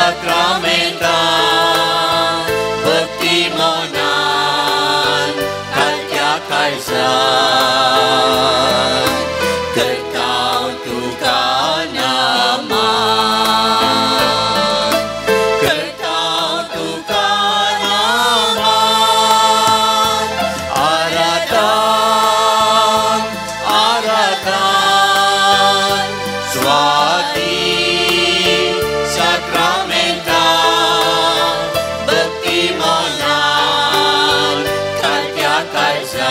sakramental bertimonan Katya Kaisar Kekau tukar nama Kekau tukar nama Aratan Aratan Swati sakramental bertimonan Katya Kaisar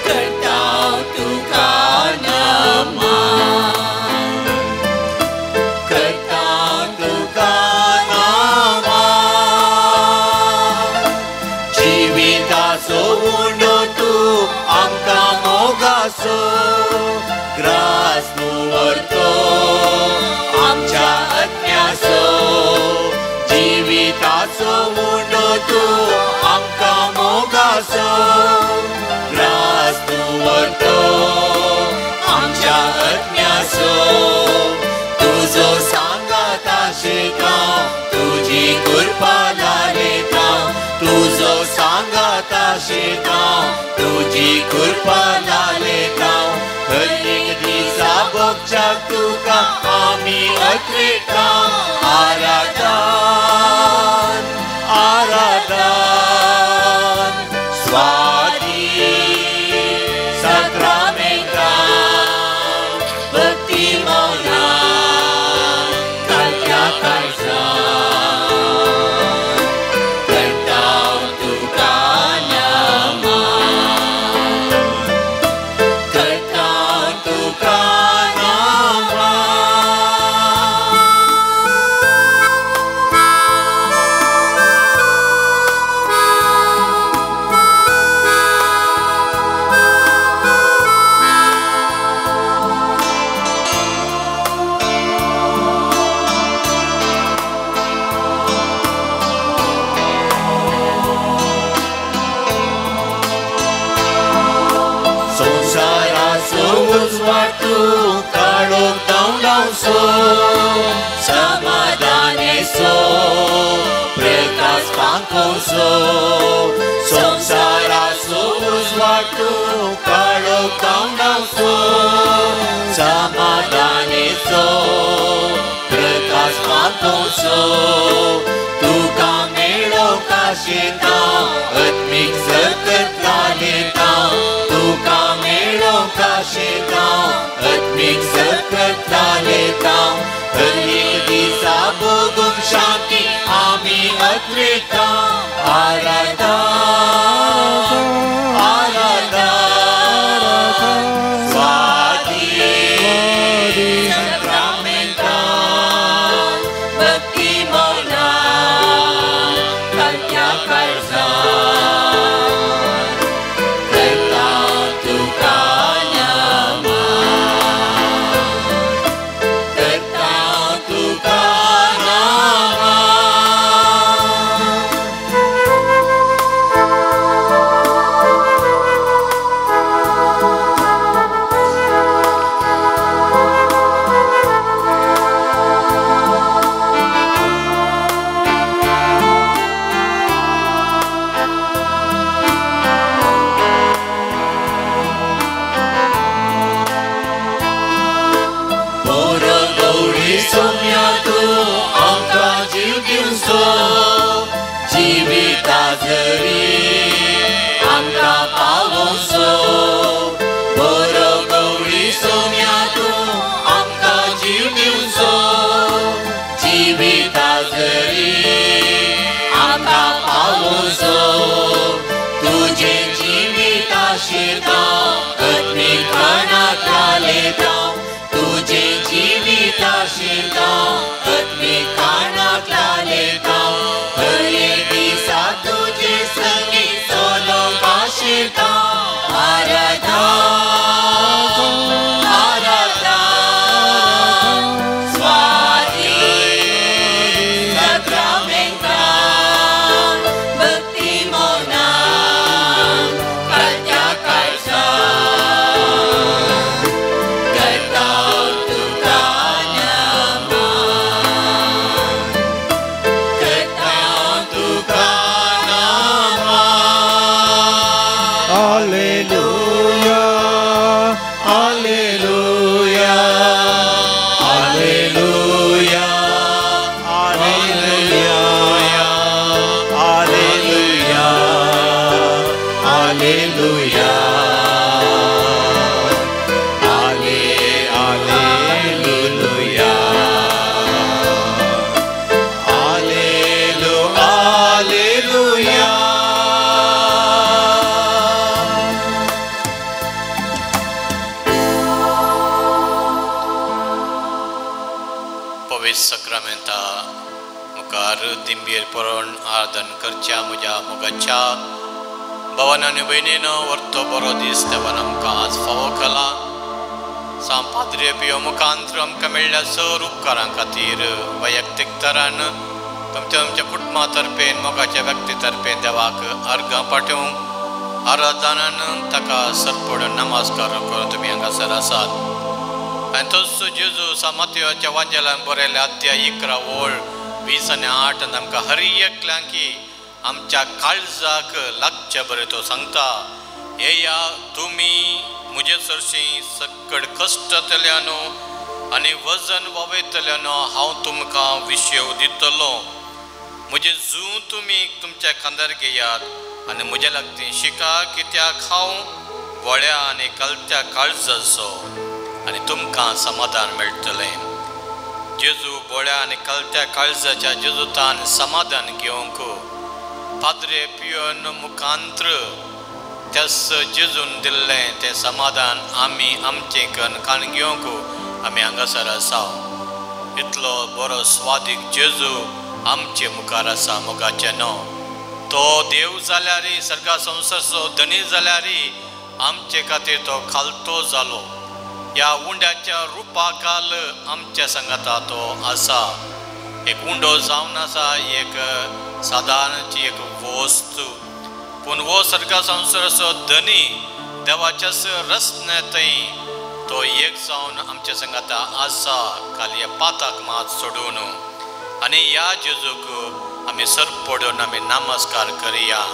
Kekau tukar nama Kekau tukar nama Jivita sowunotu angka mogaso Grasmu warto amcha atnyaso Jivita sowunotu angka mogaso Grasmu warto amcha atnyaso Tuzo sanggata shikau tuji kurpala lekau Tuzo sanggata shikau tuji kurpala lekau Hening di sabok jatuka ami atrikau Aradan Aradan Swati sakramental bertimonan Katya Kaisar Kekau tukar nama Kekau tukar nama Sonsara sesuatu kalau tahu so samadane so prekas pangkong so Sonsara sesuatu kalau tahu so samadane so prekas pangkong so tukang melo kasih tau etmik seket lali tau tukang melo kasih tau etmik seket lali tau hening di sabogum shanti ami atrikau Aradan Aradan Swati sakramental bertimonan Katya Kaisar Kekau tukar nama Kekau tukar nama Somyatu angka jilgyunso Jivita zeri angka pawonso Boro gauri somyatu angka jilgyunso Jivita zeri angka pawonso Tuje jivita shirkau etmik anak lalekau Tuje jivita shirkau etmik anak lalekau Heye bisa tuje sengi solo kashirkau Aradan Aradan Swati sakramental bertimonan Katya Kaisar Kekau tukar nama पवित्र सक्रामेंता मुखार दिंबीर परोन आराधन करच्या म्हज्या मोगाच्या भवन आनी भयणीनो व्हरतो बरो दीस देवान आमकां आज फावो केला. सांपाद्री पियो मुखांतर आमकां मेळ्ळ्या सर उपकारां खातीर वैयक्तीक तरान तुमच्या कुटुंबा तर्फेन मोगाच्या व्यक्ती तर्फेन देवाक अर्घां पाठवूंक आराधनान ताका सरपडून नमस्कार करून तुमी हांगासर आसात. आनी तोच जेजू मातयेच्या वांजेलान बरयल्या अध्याय 11 ओळ 20 आनी 8 आमकां हर एकल्यां की आमच्या काळजाक लागचे बरें तो सांगता. येया तुमी मुजे सरशीं सकड कश्टतल्यानो आनी वजन ववयतल्यानो हांव तुमकां विशेव दितलो. म्हजें जू तुमी तुमच्या खांदार घेयात आनी म्हजे लागतीं शिका, कित्याक हांव बोळ्या आनी कलत्या काळजाचो आनी तुमकां समाधान मेळटलें. जेजू बोळ्या आनी कलत्या काळजाच्या जेजूतान समाधान घेवंक पाद्रे पियोन मुखांतर त्यास जेजून दिल्लें तें समाधान आमी आमचें काण घेवंक आमी हांगासर आसा. इतलो बरो स्वादीक जेजू आमचे मुखार आसा मोगाचें न्हू. तो देव जाल्यारय सर्गा संवसारचो धनी जाल्यारय आमचे खातीर तो खालतो जालो. ह्या उंड्याच्या रुपाकाल आमच्या संगता तो आसा. एक उंडो जावन आसा, एक सादारणची एक वस्तू, पूण वो सर्गा संवसाराचो धनी देवाच्याच रस्त्यातय तो एक जावन आमच्या संगता आसा, खाली पाताक मात सोडून. आनी ह्या जेजूक आमी सरपडून आमी नमस्कार करया.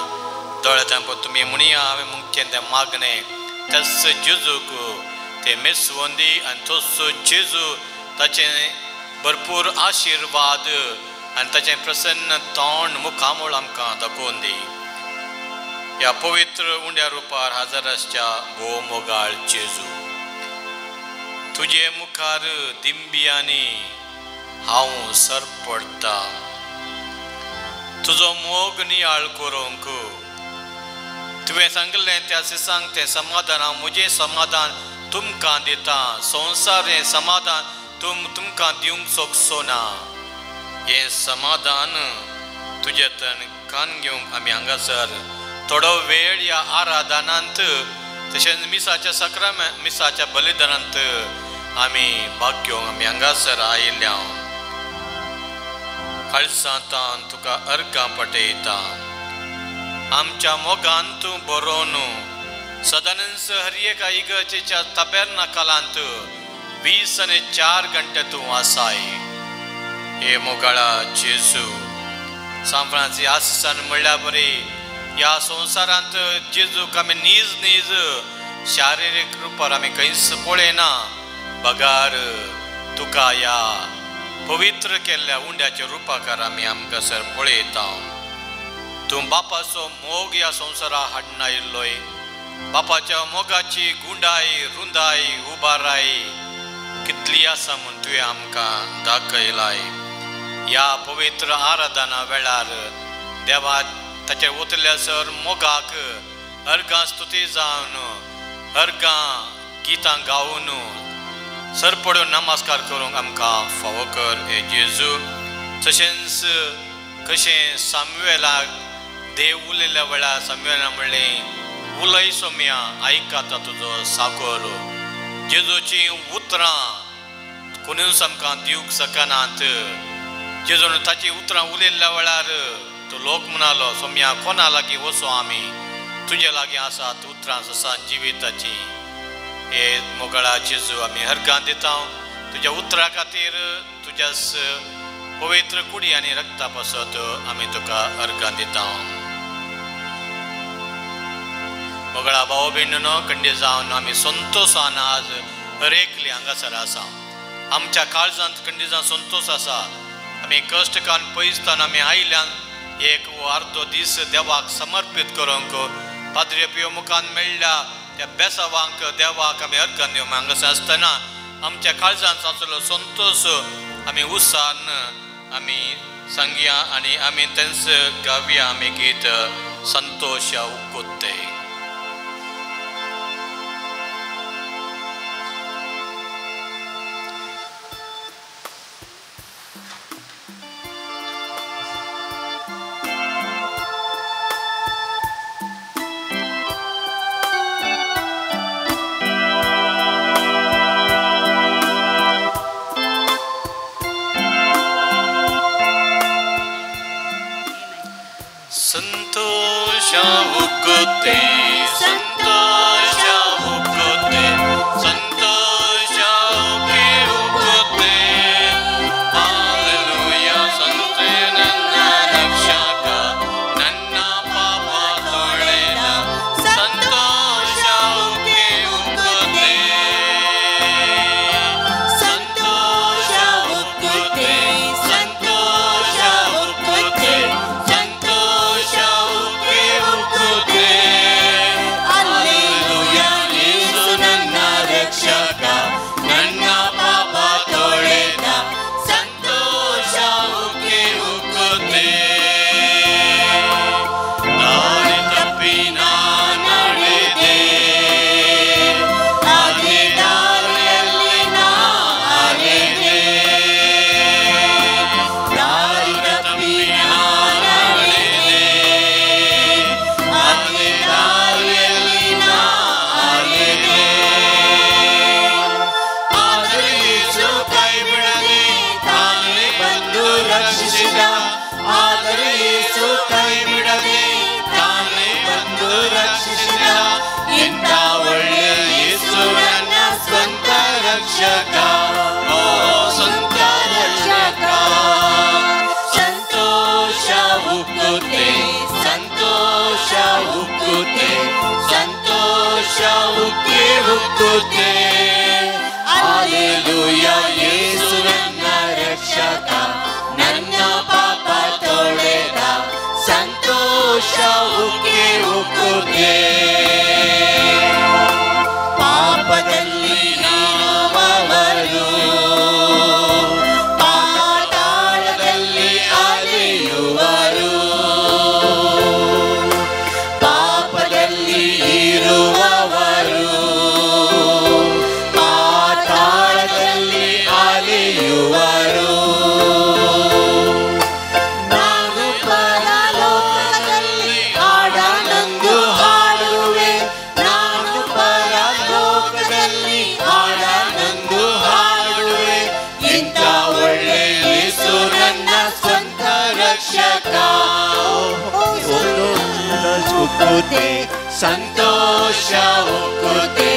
दोळ्यां तुमी म्हणया हांवें मुगचें तें मागणें तेच जेजूक ते मेसवंदी आनी तोच जेजू ताचें भरपूर आशिर्वाद आनी ताचें प्रसन्न तोंड मुखामोळ आमकां दाखोवन दी. ह्या पवित्र उंड्या रुपार हाजर आसच्या भोव मोगाळ जेजू, तुजे मुखार दिंबियांनी हांव सरपडटा. तुजो मोग नियाळ करूंक तुवें सांगलें त्या दिसांक तें समाधान हांव म्हजें समाधान तुमकां दिता. संवसार हें समाधान तुमकां दिवंक सोगसो ना. हें समाधान तुजे तन कान घेवंक आमी हांगासर थोडो वेळ ह्या आराधनांत तशेंच मिसाच्या सक्रामेंत मिसाच्या बलिदानांत आमी भाग घेवंक आमी हांगासर आयिल्ल्या. काळजांतान तुका अर्घां पटयता. आमच्या मोगान तूं बरोवन सदानच हर एका इगर्जेच्या ताबेर्नाकालांत 20 आनी 4 घंटे तूं आसाय. हे मोगाळा जेजू, सांफळांची आसान म्हणल्यार बरी ह्या संवसारांत जेजूक आमी नीज शारिरीक रुपार आमी खंयच पळयना, बगार तुका ह्या पवित्र केल्ल्या उंड्याच्या रुपाकार आमी हांगासर पळयता. तूं बापाचो मोग ह्या संवसाराक हाडून आयिल्लोय. बापाच्या मोगाची गुंडाय रुंदाय उबाराय कितली आसा म्हूण तुवें आमकां दाखयलाय. ह्या पवित्र आराधना वेळार देवा ताचे वतल्यासर मोगाक अर्घां स्तुती जावन अर्घां गितां गावन सरपडून नमस्कार करूंक आमकां फावो कर हे जेजू. तशेंच कशें सामुएलाक देव उलयल्या वेळार सामुएलान म्हणलें उलय सोम्या आयकाता तुजो साकोर. जेजूची उतरां कोणूच आमकां दिवंक शकनात. जेजून ताची उतरां उलयल्ल्या वेळार तो लोक म्हणलो सोम्या कोणा लागीं वचो आमी, तुजे लागीं आसात उतरां आसा जिविताची. हे मोगाळा जेजू आमी अर्घां दिता. तुज्या उतरां खातीर तुज्या पवित्र कुडी आनी रक्ता पासत आमी तुका अर्घां दिता. मोगाळा भाव भयणीनो, खंडी जावन आमी संतोशान आज हर एकली हांगासर आसा. आमच्या काळजांत खंडी जावन संतोश आसा. आमी कश्ट कान पयसतान आमी आयल्यान एक अर्दो दीस देवाक समर्पीत करूंक पाद्रे पियो मुखान मेळ्ळ्या त्या बेसावांक देवाक आमी अर्घां दिवंक हांगासर आसतना आमच्या काळजांत आसलो संतोश आमी उत्साहान आमी सांगया आनी आमी तेंच गावया आमी गीत संतोष उक्कुत्ते. ಉಕ್ಕುತ್ತೆ ಸಂತೋಷ ಉಕ್ಕುತ್ತೆ ಸಂತೋಷ ಉಕ್ಕಿ ಉಕ್ಕುತ್ತೆ ಹಾಲೆಲೂಯ ಸಂತೆ ನನ್ನ ರಕ್ಷಕ ನನ್ನ ಪಾಪ ತೊಳೆದ ಸಂತೋಷ ಉಕ್ಕಿ ಉಕ್ಕುತ್ತೆ ಸಂತೋಷ ಉಕ್ಕುತ್ತೆ ಸಂತೋಷ ಉಕ್ಕುತ್ತೆ ಸಂತೋಷ ಉಕ್ಕಿ ಉಕ್ಕುತ್ತೆ ಹಾಲೆಲೂಯ ಯೇಸು ನನ್ನ ರಕ್ಷಕ ನನ್ನ ಪಾಪ ತೊಳೆದ ಸಂತೋಷ ಉಕ್ಕಿ ಉಕ್ಕುತ್ತೆ ದಾರಿ ತಪ್ಪಿ ನಾ ನಡೆದೆ ಅದೇ ದಾರಿಯಲ್ಲಿ ನಾ ಅಲೆದೆ ದಾರಿ ತಪ್ಪಿ ನಾ ನಡೆದೆ ಅದೇ ದಾರಿಯಲ್ಲಿ ನಾ ಅಲೆದೆ ಆದರೆ ಯೇಸು ಕೈ ಬಿಡದೆ ತಾನೇ ಬಂದು ರಕ್ಷಿಸಿದ ಆದರೆ ಯೇಸು ಕೈ ಬಿಡದೆ ತಾನೇ ಬಂದು ರಕ್ಷಿಸಿದ ಎಂಥ ಒಳ್ಳೆಯ ಯೇಸು ನನ್ನ ಸ್ವಂತ ರಕ್ಷಕ ಓ ಸ್ವಂತ ರಕ್ಷಕ ಸಂತೋಷ ಉಕ್ಕುತ್ತೆ ಸಂತೋಷ ಉಕ್ಕುತ್ತೆ ಸಂತೋಷ ಉಕ್ಕಿ ಉಕ್ಕುತ್ತೆ ಹಾಲೆಲೂಯ ಯೇಸು ನನ್ನ ರಕ್ಷಕ ನನ್ನ ಪಾಪ ತೊಳೆದ ಸಂತೋಷ ಉಕ್ಕಿ ಉಕ್ಕುತ್ತೆ ಪಾಪದಲ್ಲಿ ನಾವವರು ಪಾತಾಳದಲ್ಲಿ ಅಲೆಯುವರು ಪಾಪದಲ್ಲಿ ಇರುವವರು ಪಾತಾಳದಲ್ಲಿ ಅಲೆಯುವರು ನಾನು ಪರಲೋಕದಲ್ಲಿ ಹಾಡನಂದು ಹಾಡುವೆ ನಾನು ಪರಲೋಕದಲ್ಲಿ ಹಾಡನಂದು ಹಾಡುವೆ ಇಂಥ ಒಳ್ಳೆ ಯೇಸು ನನ್ನ ಸ್ವಂತ ರಕ್ಷಕ ಉಕ್ಕುತ್ತೆ ಸಂತೋಷ ಉಕ್ಕುತ್ತೆ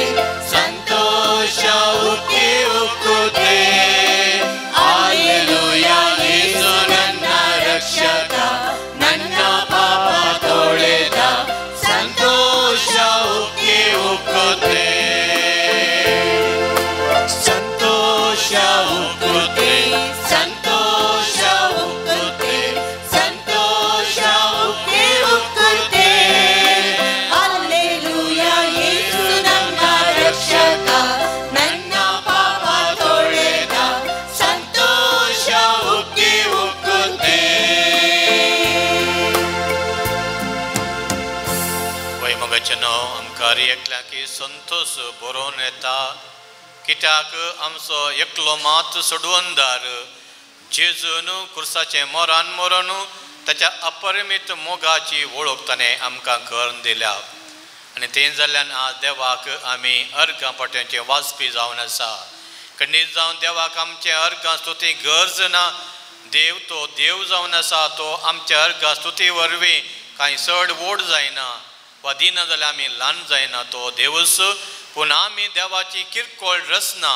ಸಂತೋಷ ಉಕ್ಕಿ ಉಕ್ಕುತ್ತೆ ಹಾಲೆಲೂಯ ಯೇಸು ನನ್ನ ರಕ್ಷಕ ನನ್ನ ಪಾಪ ತೊಳೆದ ಸಂತೋಷ ಉಕ್ಕಿ ಉಕ್ಕುತ್ತೆ ಸಂತೋಷ ಉಕ್ಕುತ್ತೆ ಸಂತೋಷ ಉಕ್ಕುತ್ತೆ ಸಂತೋಷ ಉಕ್ಕಿ ಉಕ್ಕುತ್ತೆ ಹಾಲೆಲೂಯ ಯೇಸು ನನ್ನ ರಕ್ಷಕ ನನ್ನ ಪಾಪ ತೊಳೆದ ಸಂತೋಷ ಉಕ್ಕಿ ಉಕ್ಕುತ್ತೆ वैमगचनो आमकां एकल्या की संतोष बरोवन येता कित्याक आमचो एकलो मात सोडवंदार जेजून कुर्साचें मोरान मरून ताच्या अपरिमीत मोगाची वळख ताणें आमकां करून दिल्या आनी तें जाल्ल्यान आज देवाक आमी अर्गां पट्यांचें वाचपी जावन आसा खंडीत जावन देवाक आमचें अर्गां स्तुती गरज ना देव तो देव जावन आसा तो आमच्या अर्गां स्तुती वरवीं कांय चड व्हड जायना वा दिना जाल्यार आमी ल्हान जायना तो देवच पूण आमी देवाची किरकोळ रचना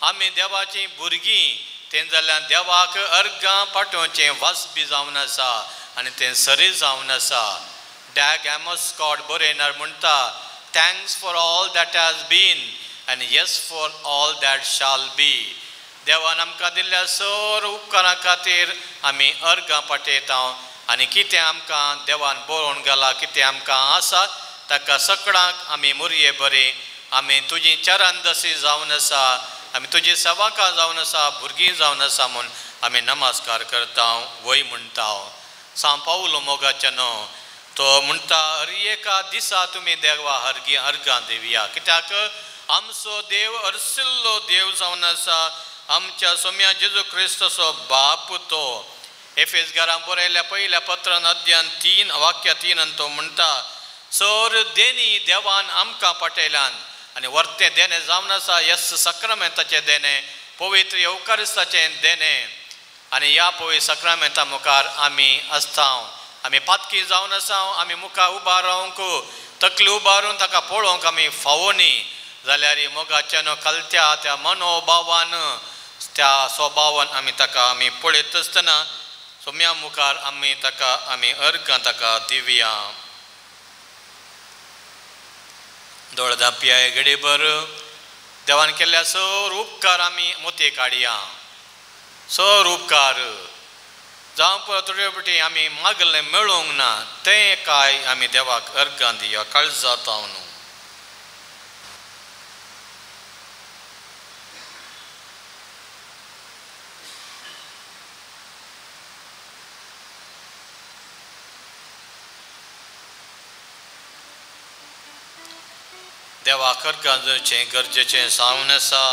आमी देवाची भुरगीं तें जाल्यार देवाक अर्गां पाठोवचें वाचपी जावन आसा आनी तें सरी जावन आसा डॅग एमोस्कॉट बरयणार म्हणटा thanks for all that has been आनी yes for all that shall be देवान आमकां दिल्ल्या सर उपकारा खातीर आमी अर्गां पाठयता आनी कितें आमकां देवान बरोवन घाला कितें आमकां आसा ताका सगळ्यांक आमी मुरये बरे आमी तुजी चरणदसी जावन आसा आमी तुजी सेवकां जावन आसा भुरगीं जावन आसा म्हूण आमी नमस्कार करता वय म्हणटा सांव पावलो मोगाचनो तो म्हणटा हर एका दिसा तुमी देवा अर्गां दिवया कित्याक आमचो देव हरसिल्लो देव जावन आसा आमच्या सोम्या जेजू क्रिस्तचो बाप तो एफेसकारांक बरयल्या पहिल्या पत्रान अध्याय 3 वाक्य 3 तो म्हणटा सर देणी देवान आमकां पाठयल्यान आनी वर्तें देणें जावन आसा यस सक्रामेंताचें देणें पवित्र येवकारिस्ताचें देणें आनी ह्या पवित्र सक्रामेंता मुखार आमी आसता आमी पातकी जावन आसा आमी मुखार उबा रावंक तकली उबारून ताका पळोवंक आमी फावोनी जाल्यार मोगाच्या कलत्या त्या मनोभावान त्या स्वभावान आमी ताका आमी पळयत आसतना सोम्या मुखार आमी ताका आमी अर्गां ताका दिवया. दोळ धांपया घडीभर देवान केल्ल्या सर उपकार आमी मोती काडया. सर उपकार जावं परत थोडे फावटी आमी मागलें मेळोंक ना तें काय आमी देवाक अर्गां दिया काळजात न्हू. देवाक अर्गां दिवचें गरजेचें जावन आसा.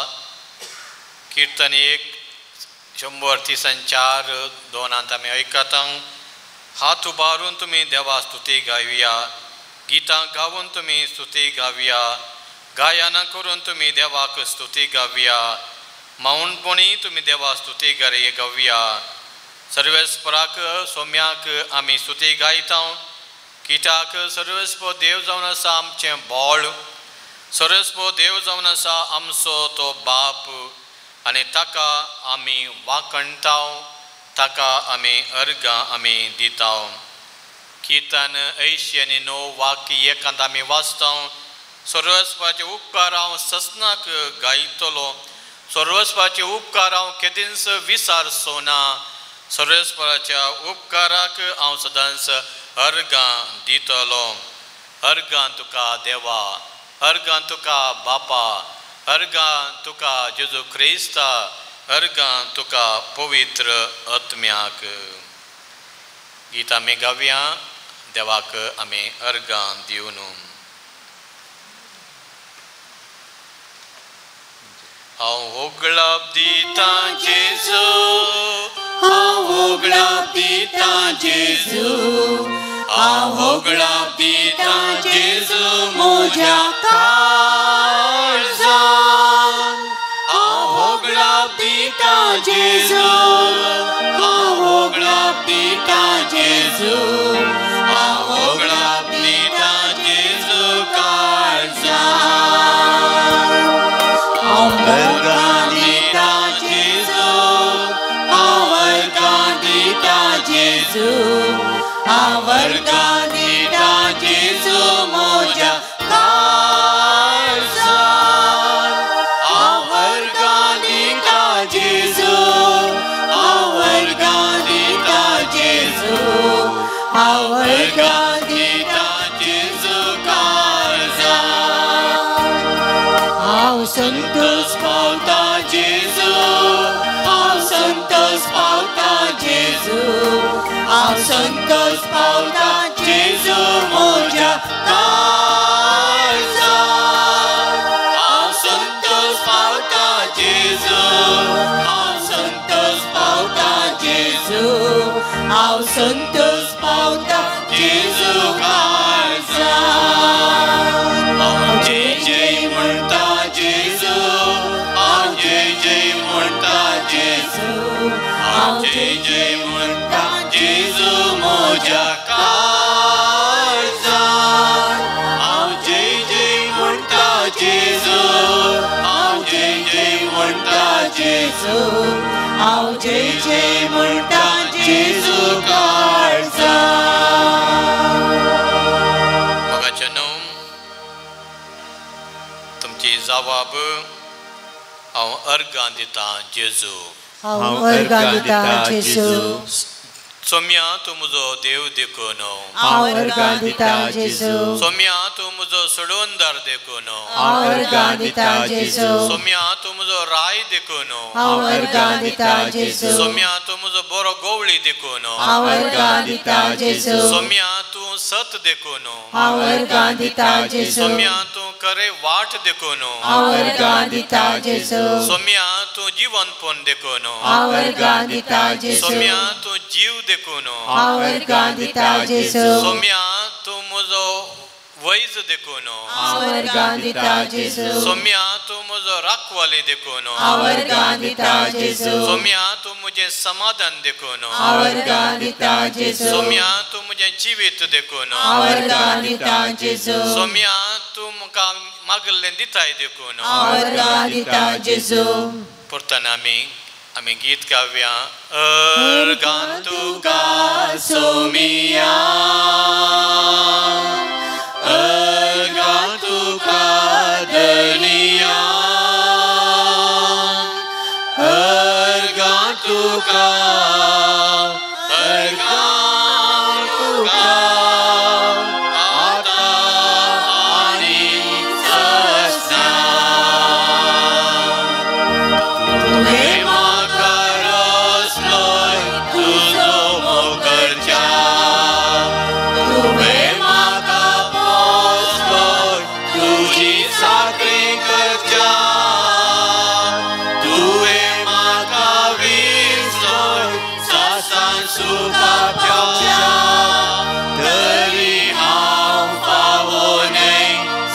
किर्तन 1:134 आमी ऐकता. हात उबारून तुमी देवा स्तुती गावया. गितां गावून तुमी स्तुती गावया. गायनां करून तुमी देवाक स्तुती गावया. मौनपणी तुमी देवा स्तुती गावया. सर्वेस्पराक सोम्याक आमी स्तुती गायता. कित्याक सर्वेस्प देव जावन आसा आमचें बोळ. सर्वेस्प देव जावन आसा आमचो तो बाप आनी ताका आमी वाकणटा. ताका आमी अर्गां आमी दिता. किर्तन 89:1 आमी वाचता. सर्वेस्पाचे उपकार हांव ससनाक गायतलो. सर्वेस्पाचे उपकार हांव केदींच विसारचो ना. सर्वेस्पराच्या उपकाराक हांव सदांच अर्गां दितलो. अर्गां तुका देवा. अर्गां तुका बापा. अर्गां तुका जेजू क्रिस्ता. अर्गां तुका पवित्र आत्म्याक. गीत आमी गावया. देवाक आमी अर्गां दिवन. हांव होगळाप दिता जेजू. हांव होगळाप दिता जेजू. हांव होगळाप दिता जेजू म्हज्या काळजान. हांव होगळाप दिता जेजू. हांव होगळाप दिता जेजू. हांव होगळाप दिता जेजू काळजान. हांव अर्गां दिता जेजू. हांव अर्गां दिता जेजू. हांव अर्गां दिता जेजू म्हज्या काळजान. हांव अर्गां दिता जेजू. हांव अर्गां दिता जेजू. हांव अर्गां दिता जेजू काळजान. हांव संतोष पावता जेजू. हांव संतोष पावता जेजू. हांव संतोष पावता जेजू म्हज्या काळजान. हांव संतोष पावता जेजू. हांव संतोष पावता जेजू. हांव संतोष पावता जेजू काळजान. हांव जय जय म्हणटा जेजू. हांव जय जय म्हणटा जेजू. हांव जय जय म्हणटा जेजू म्हज्या काळजान. हांव जय जय म्हणटा जेजू. हांव जय जय म्हणटा जेजू. हांव जय जय म्हणटा जेजू काळजान. मोगाच्या न्हू तुमची जबाब हांव अर्गां दिता जेजू. हांव अर्गां दिता जेजू. सोम्या तूं म्हजो देव देखून. हांव अर्गां दिता जेजू. सोम्या तूं म्हजो सोडवणदार देखून. हांव अर्गां दिता जेजू. सोम्या तूं म्हजो राय देखून. हांव अर्गां दिता जेजू. सोम्या तूं म्हजो बरो गोवळी देखून. हांव अर्गां दिता जेजू. सोम्या तूं सत देखून. हांव अर्गां दिता जेजू. सोम्या तूं खरें वाट देखून. हांव अर्गां दिता जेजू. सोम्या तूं जिवनपण देखून. हांव अर्गां दिता जेजू. सोम्या तूं जीव देखून. हांव अर्गां दिता जेजू. सोम्या तूं म्हजो वैज देखून आवर्गां दिता जेजू सोम्या तूं म्हजो राखवाली देखून आवर्गां दिता जेजू सोम्या तूं म्हजें समाधान देखून आवर्गां दिता जेजू सोम्या तूं म्हजें जिवीत देखून आवर्गां दिता जेजू सोम्या तूं म्हाका मागल्लें दिताय देखून आवर्गां दिता जेजू परतन आमी गीत गावया अर्गां तुका सोमिया अर्गां तुका धनिया अर्गां तुका आता आनी सस्ना तुवें म्हाका रचलोय तुजो मोगरच्या तुवें म्हाका पोसलोय तुजी साखळी करच्या तुवें म्हाका विसलोय सासान सुखाच्या तरी हांव फावो न्हय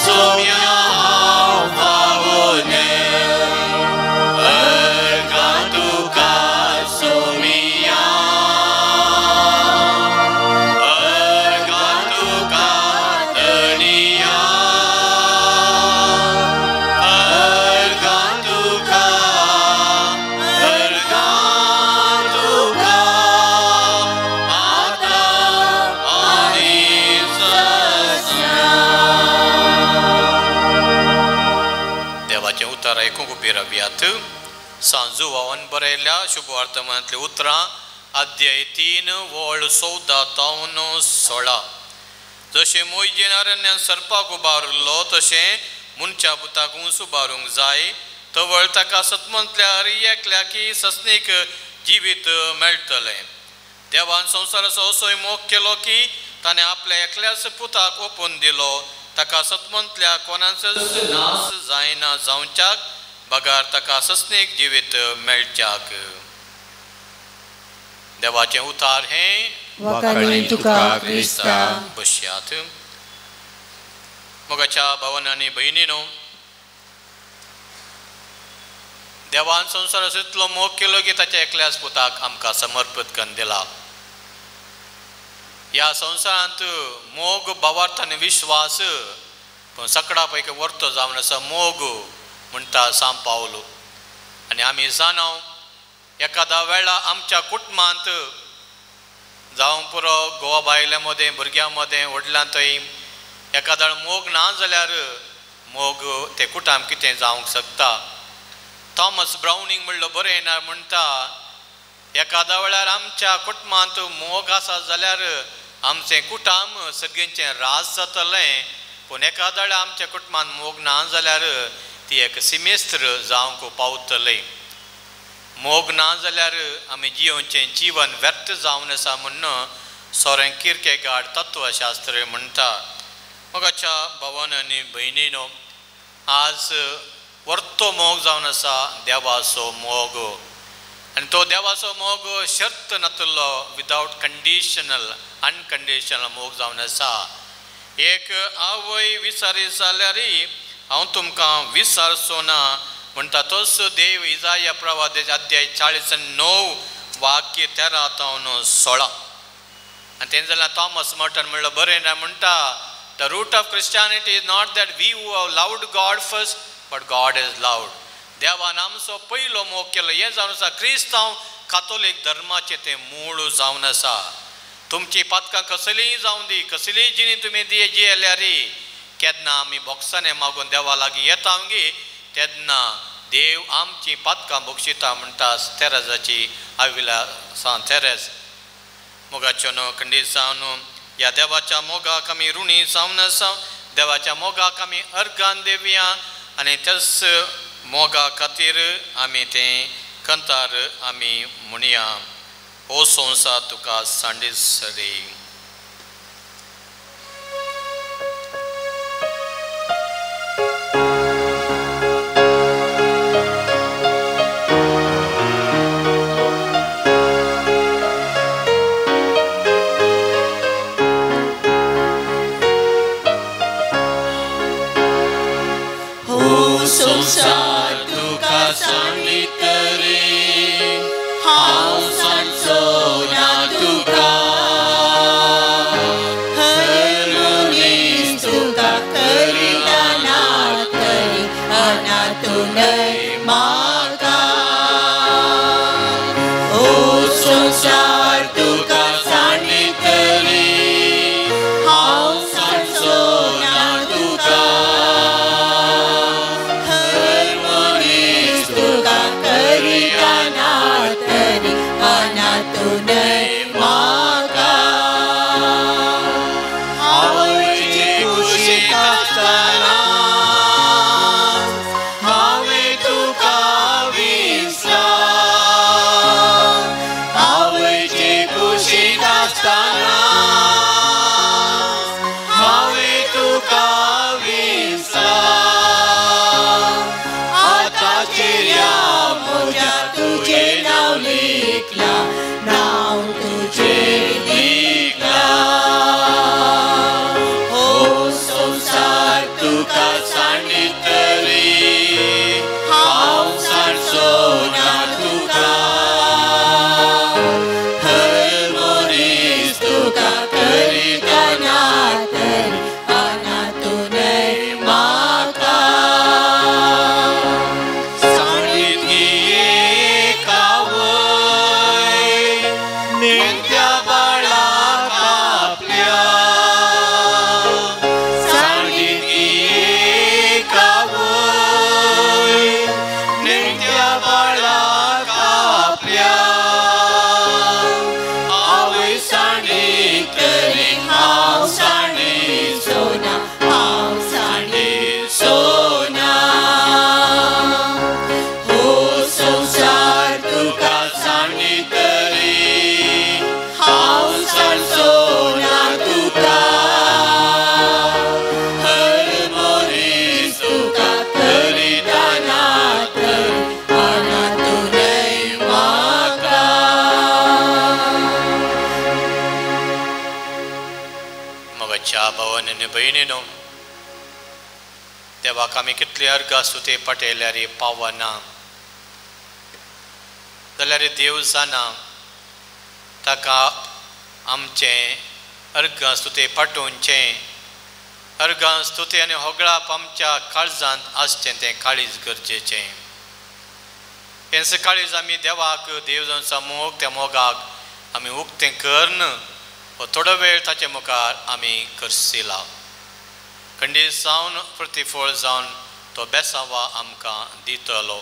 सोम्या हांव फावो न्हय अर्गां तुका सोमिया अर्गां तुका धनिया अर्गां तुका आता आनी सस्ना देवाचें उतर आयकूंक उबी रावयात सांजू वावन बरयल्या शुभवार्तमानांतली उतरां अध्याय 3 वळ 14-16 जशें मोइजेन अरण्यान सर्पाक उबारलो तशें मनच्या पुताक उंच उबारूंक जाय तवळ ताका सतमंतल्या एकल्या की सस्नीक जिवीत मेळटलें देवान संवसार असोय मोग केलो की ताणें आपल्या एकल्याच पुताक ओपून दिलो ताका सतमंतल्या कोणाचोच नाश जायना जावच्याक बगार ताका सस्नीक जिवीत मेळच्याक देवाचें उतार हें वखणी तुका क्रिस्ता बसयात मोगाच्या भावांनी भयणीनो देवान संवसार इतलो मोग केलो की ताच्या एकल्याच पुताक आमकां समर्पित करून दिला ह्या संवसारांत मोग भावार्थ आनी विश्वास पूण सकडा पैकी वर्तो जावन आसा मोग म्हणटा साम पावलो आनी आमी जाणव एखादा वेळा आमच्या कुटुंबांत जावं पुरो घोवा बायल्या मदें भुरग्यां मदें व्हडल्यां थंय एखादा मोग ना जाल्यार मोग ते कुटाम कितें जावंक शकता थॉमस ब्राउनिंग म्हणलो बरें ना म्हणटा एखाद्या वेळार आमच्या कुटुंबांत मोग आसा जाल्यार आमचें कुटाम सगळींचें राज जातलें पूण एखाद्या वेळार आमच्या कुटुंबांत मोग ना जाल्यार ती एक सिमेस्त्र जावंक पावतलें मोग ना जाल्यार आमी जियोचें जीवन व्यर्थ जावन आसा म्हणून सोरें किर्केगार्ड तत्वशास्त्री म्हणटा मोगाच्या भावान आनी भयणीनो आज वर्तो मोग जावन आसा देवाचो मोग आनी तो देवाचो मोग शर्त नातलो विदाउट कंडिशनल अनकंडिशनल मोग जावन आसा एक आवय विसारी जाल्यारय हांव तुमकां विसारचो ना म्हणटा तोच देव इजाया प्रवादेचे अध्याय 49 वाक्य 13-16 आनी तें जाल्यार थॉमस मॉर्टन म्हणलो बरें ना म्हणटा the root of Christianity is not that we who have loved God first but God is loved देवान आमचो पयलो मोग केलो हें जावन आसा क्रिस्तांव कातोलीक धर्माचें तें मूळ जावन आसा तुमची पातकां कसलीय जावं दी कसलीय जिणी तुमी जियेल्यार केन्ना आमी बोक्सांनी मागून देवा लागीं येता गे तेन्ना देव आमची पातकां बक्षिता म्हणटा तेरेजाची आविला सान तेरेज मोगाच्यो न्हू खंडीत जावन ह्या देवाच्या मोगाक आमी ऋणी जावन आसा देवाच्या मोगाक आमी अर्गान देवया आनी तेच मोगा खातीर आमी तें कंतार आमी म्हणया ओ संवसार तुका सांडीसरी संसार तुका सांडितली हांव सांगचोना तुका हर मनीस तुका करिताना तरी अनातूनय म्हाका हांवें कुशीक आसतना हांवें तुका विसरा हांवें कुशीक आसतना हांवें तुका विसरा आतांचेर या म्हज्या तुजें नांव लिखलां नांव तुजें लिखलां हो संसार तुका सांडितली हांव सांडचोना तुका हर मनीस तुका करिताना तरी अनातूनय म्हाका सांडितली एक आवय नेत्या बाळाक आपल्या सांडितली एक आवय नेत्या बाळाक आपल्या आवय सांडितली हांव सांडिचोना हांव सांडिचोना हो संसार तुका सांडितली हांव सांडचोना तुका हर मनीस तुका करिताना तरी अनातूनय म्हाका मोगाच्या भावांनी आनी भयणीनो देवाक आमी कितले अर्गास्तुते पटयल्यार पावना जाल्यार देव जाणा ताका आमचें अर्गास्तुते पटोवचें अर्गास्तुते आनी होगळाप आमच्या काळजांत आसचें तें काळीज गरजेचें हें काळीज आमी देवाक देव जावन मोग त्या मोगाक आमी उक्तें करन व थोडो वेळ ताचे मुखार आमी करसिला खंडीत जावन प्रतिफळ जावन तो बेसावा आमकां दितलो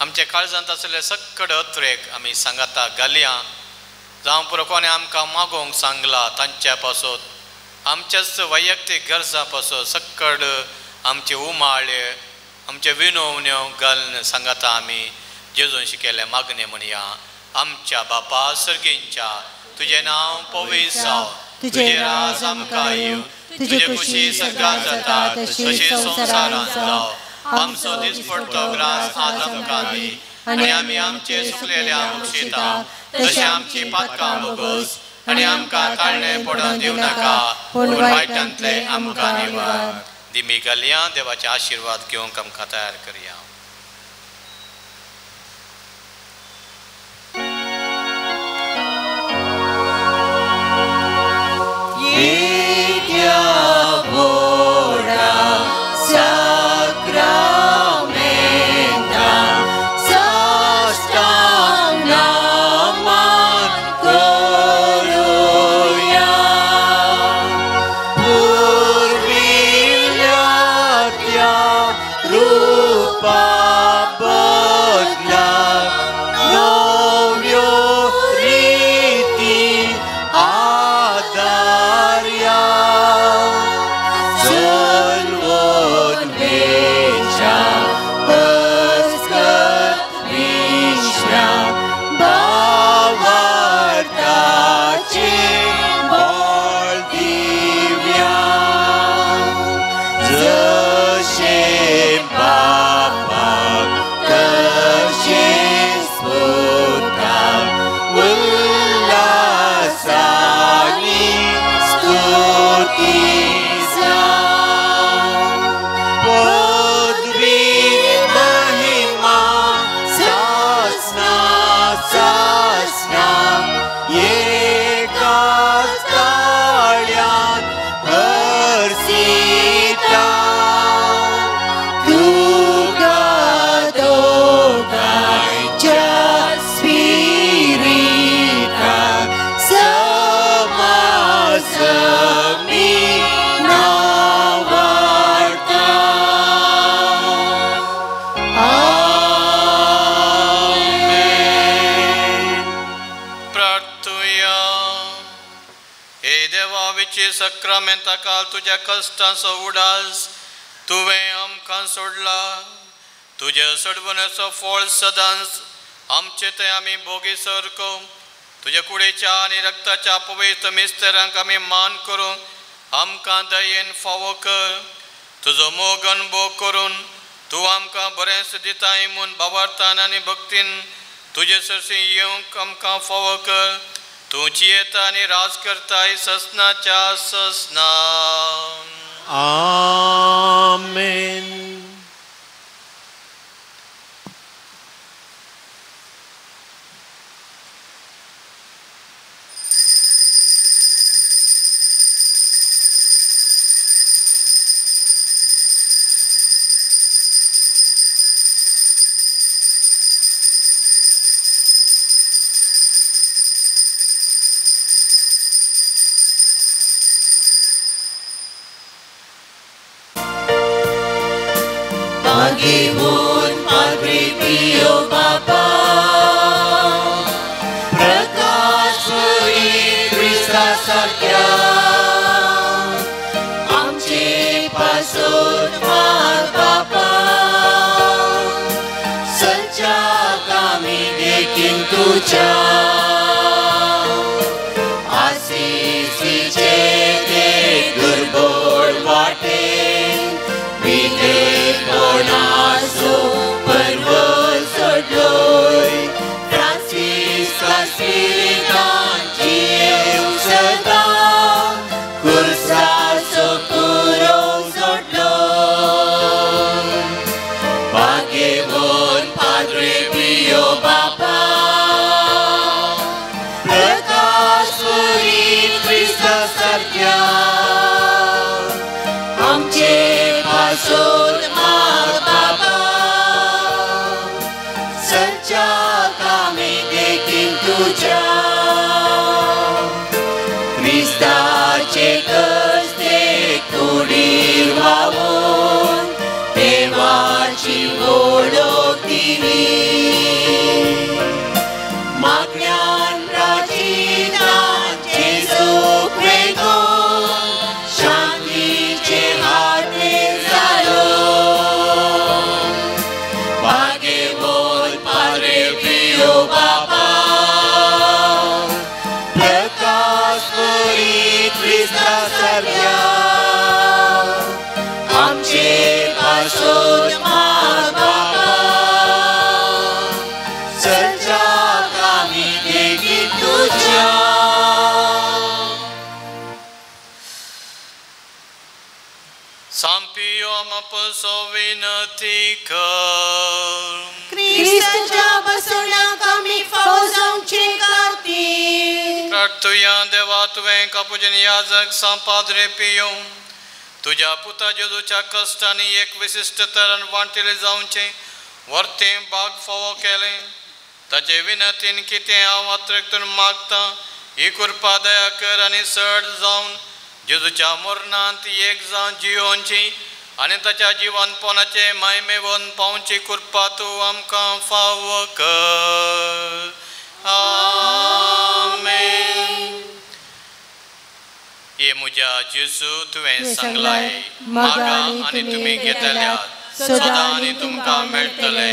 आमच्या काळजांत आसले सक्कड अत्रेक आमी सांगाता घालया जावं पुरो कोणें आमकां मागोवंक सांगला तांच्या पासून आमच्याच वैयक्तीक गरजा पासून सक्कड आमचे उमाळे आमचे विनवण्यो घालन सांगाता आमी जेजून शिकयले मागणे म्हणया आमच्या बापा सर्गींच्या तुजें नांव पवित्र जावं तुजें राज आमकां येवं तुजे खुशी सगळ्यांत जाता तशी संवसारांत जावं आमचो दिसपडटो ग्रास आज आमकां दी आनी आमी आमचे सुकलेल्यांक बक्षिता तशें आमची पातकां बोगोस आनी आमकां ताळणे पडोवन दिवं नाका पूण वायटांतले आमकां निवार दिमी घालया देवाचे आशिर्वाद घेवंक आमकां तयार करया रूपा पावणेची सक्रामेंता काल तुझ्या कश्टांचो उडास तुवें आमकां सोडला. तुज्या सोडवणेचो फळ सदांच आमचे ते आमी भोगीसर को. तुज्या कुडीच्या आनी रक्ताच्या पवित्र मिस्तेरांक आमी मान करूंक आमकां दयेन फावो कर. तुजो मोग अनुभव करून तूं आमकां बरेंच दिताय म्हूण भावार्थान आनी भक्तीन तुजे सरसी येवंक आमकां फावो कर. तूं जियेता आनी राज करताय ससनाच्या ससना. आमेन. Pagihon Padre Pio Bapa, प्रकाश Krista Satya, आमचे पासून माग बापा, सच्चा कामी देखील तुझ्या आशिषीचे ते दुर्बळ वाटे कोणाचो पर्व सोडलोय. फ्रांसिस्का स्पिरितांची येव सदा कुर्साचो कुरो सोडलोय. भाग्यवान पाद्रे पियो बापा, प्रकाश क्रिस्ता सारक्या आमचे पासून माग बाबा, सच्चा कामी देखील तुझ्या क्रिस्ताचे कस्ते कुडीर व्हावून देवाची ओळख दिली. मागण्यान प्राचिनान जेजू प्रेगोन शांतीचे हाते जालो. भाग्यवान पाद्रे पियो बापा, प्रकाश क्रिस्ता सारक्या आमचे पासून माग बापा, सच्चा कामी देखील तुझ्या Sampio amaposo विनती कर. क्रिस्ताच्या बसवण्याक आमी फावो जावचे खातीर प्रार्थुया देवा तुवें कापुजन याजक सांपाद्रे पियो तुझ्या पुता जेजूच्या कश्टांनी एक विशिष्ट तरान वांटिले जावचे वर्ते भाग फावो केले. ताचे विनतीन कितें हांव अतिरिक्तून मागता ही कृपा दया कर आनी चड जावन जेजूच्या मरणांत एक जावन जियोवची आनी ताच्या जिवनपणाचे महिमेवन पावची कृपा तूं आमकां फावो कर. आमेन. ये म्हज्या जेजू तुवें सांगलाय मागा आनी तुमी घेतल्यात सदां आनी तुमकां मेळटले.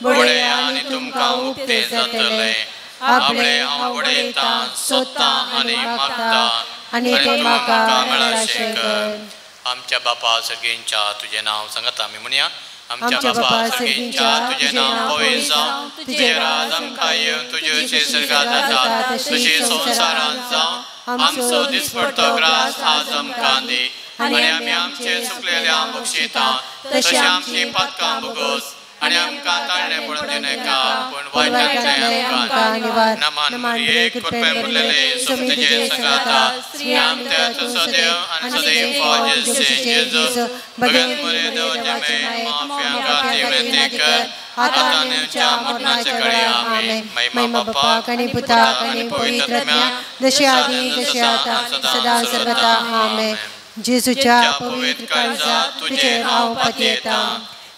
बडे आनी तुमकां उक्ते जातले. आपले हांव वडयतां सोदतां आनी मागतां आनी तें म्हाका मेळाशें कर. आमच्या बापा सर्गेंच्या तुझें नांव सांगता आमी म्हणया. आमच्या बापा सर्गेंच्या तुझें नांव पवित्र जावं. तुजें राज आमकां येवं. तुजे अशें स्वर्गांत जाता तशें संवसारांत जावं. आमचो दिसपडटो ग्रास आज आमकां दी आनी आमी आमचे चुकलेल्यांक बक्षिता तशें आमची पातकां भोगोस आनी आमकां ताळणे पडून दिनाका पूण वायटांतल्यान आमकां निवार. नमान मरिये कृपेन भरलेले सुमतेचे संगाता श्री आमच्या सदैव आनी सदैव फावजेसे जेजू भगवान मरे देवाचे माफिया खातीर विनती कर. आतांच्या मरणाचे काळी आमेन. महिमा बापाक आनी पुताक आनी पवित्र आत्म्याक जशे आदी तशे आतां सदां सर्वदा आमेन. जेजूच्या पवित्र काळजात तुजेर हांव पातयेतां.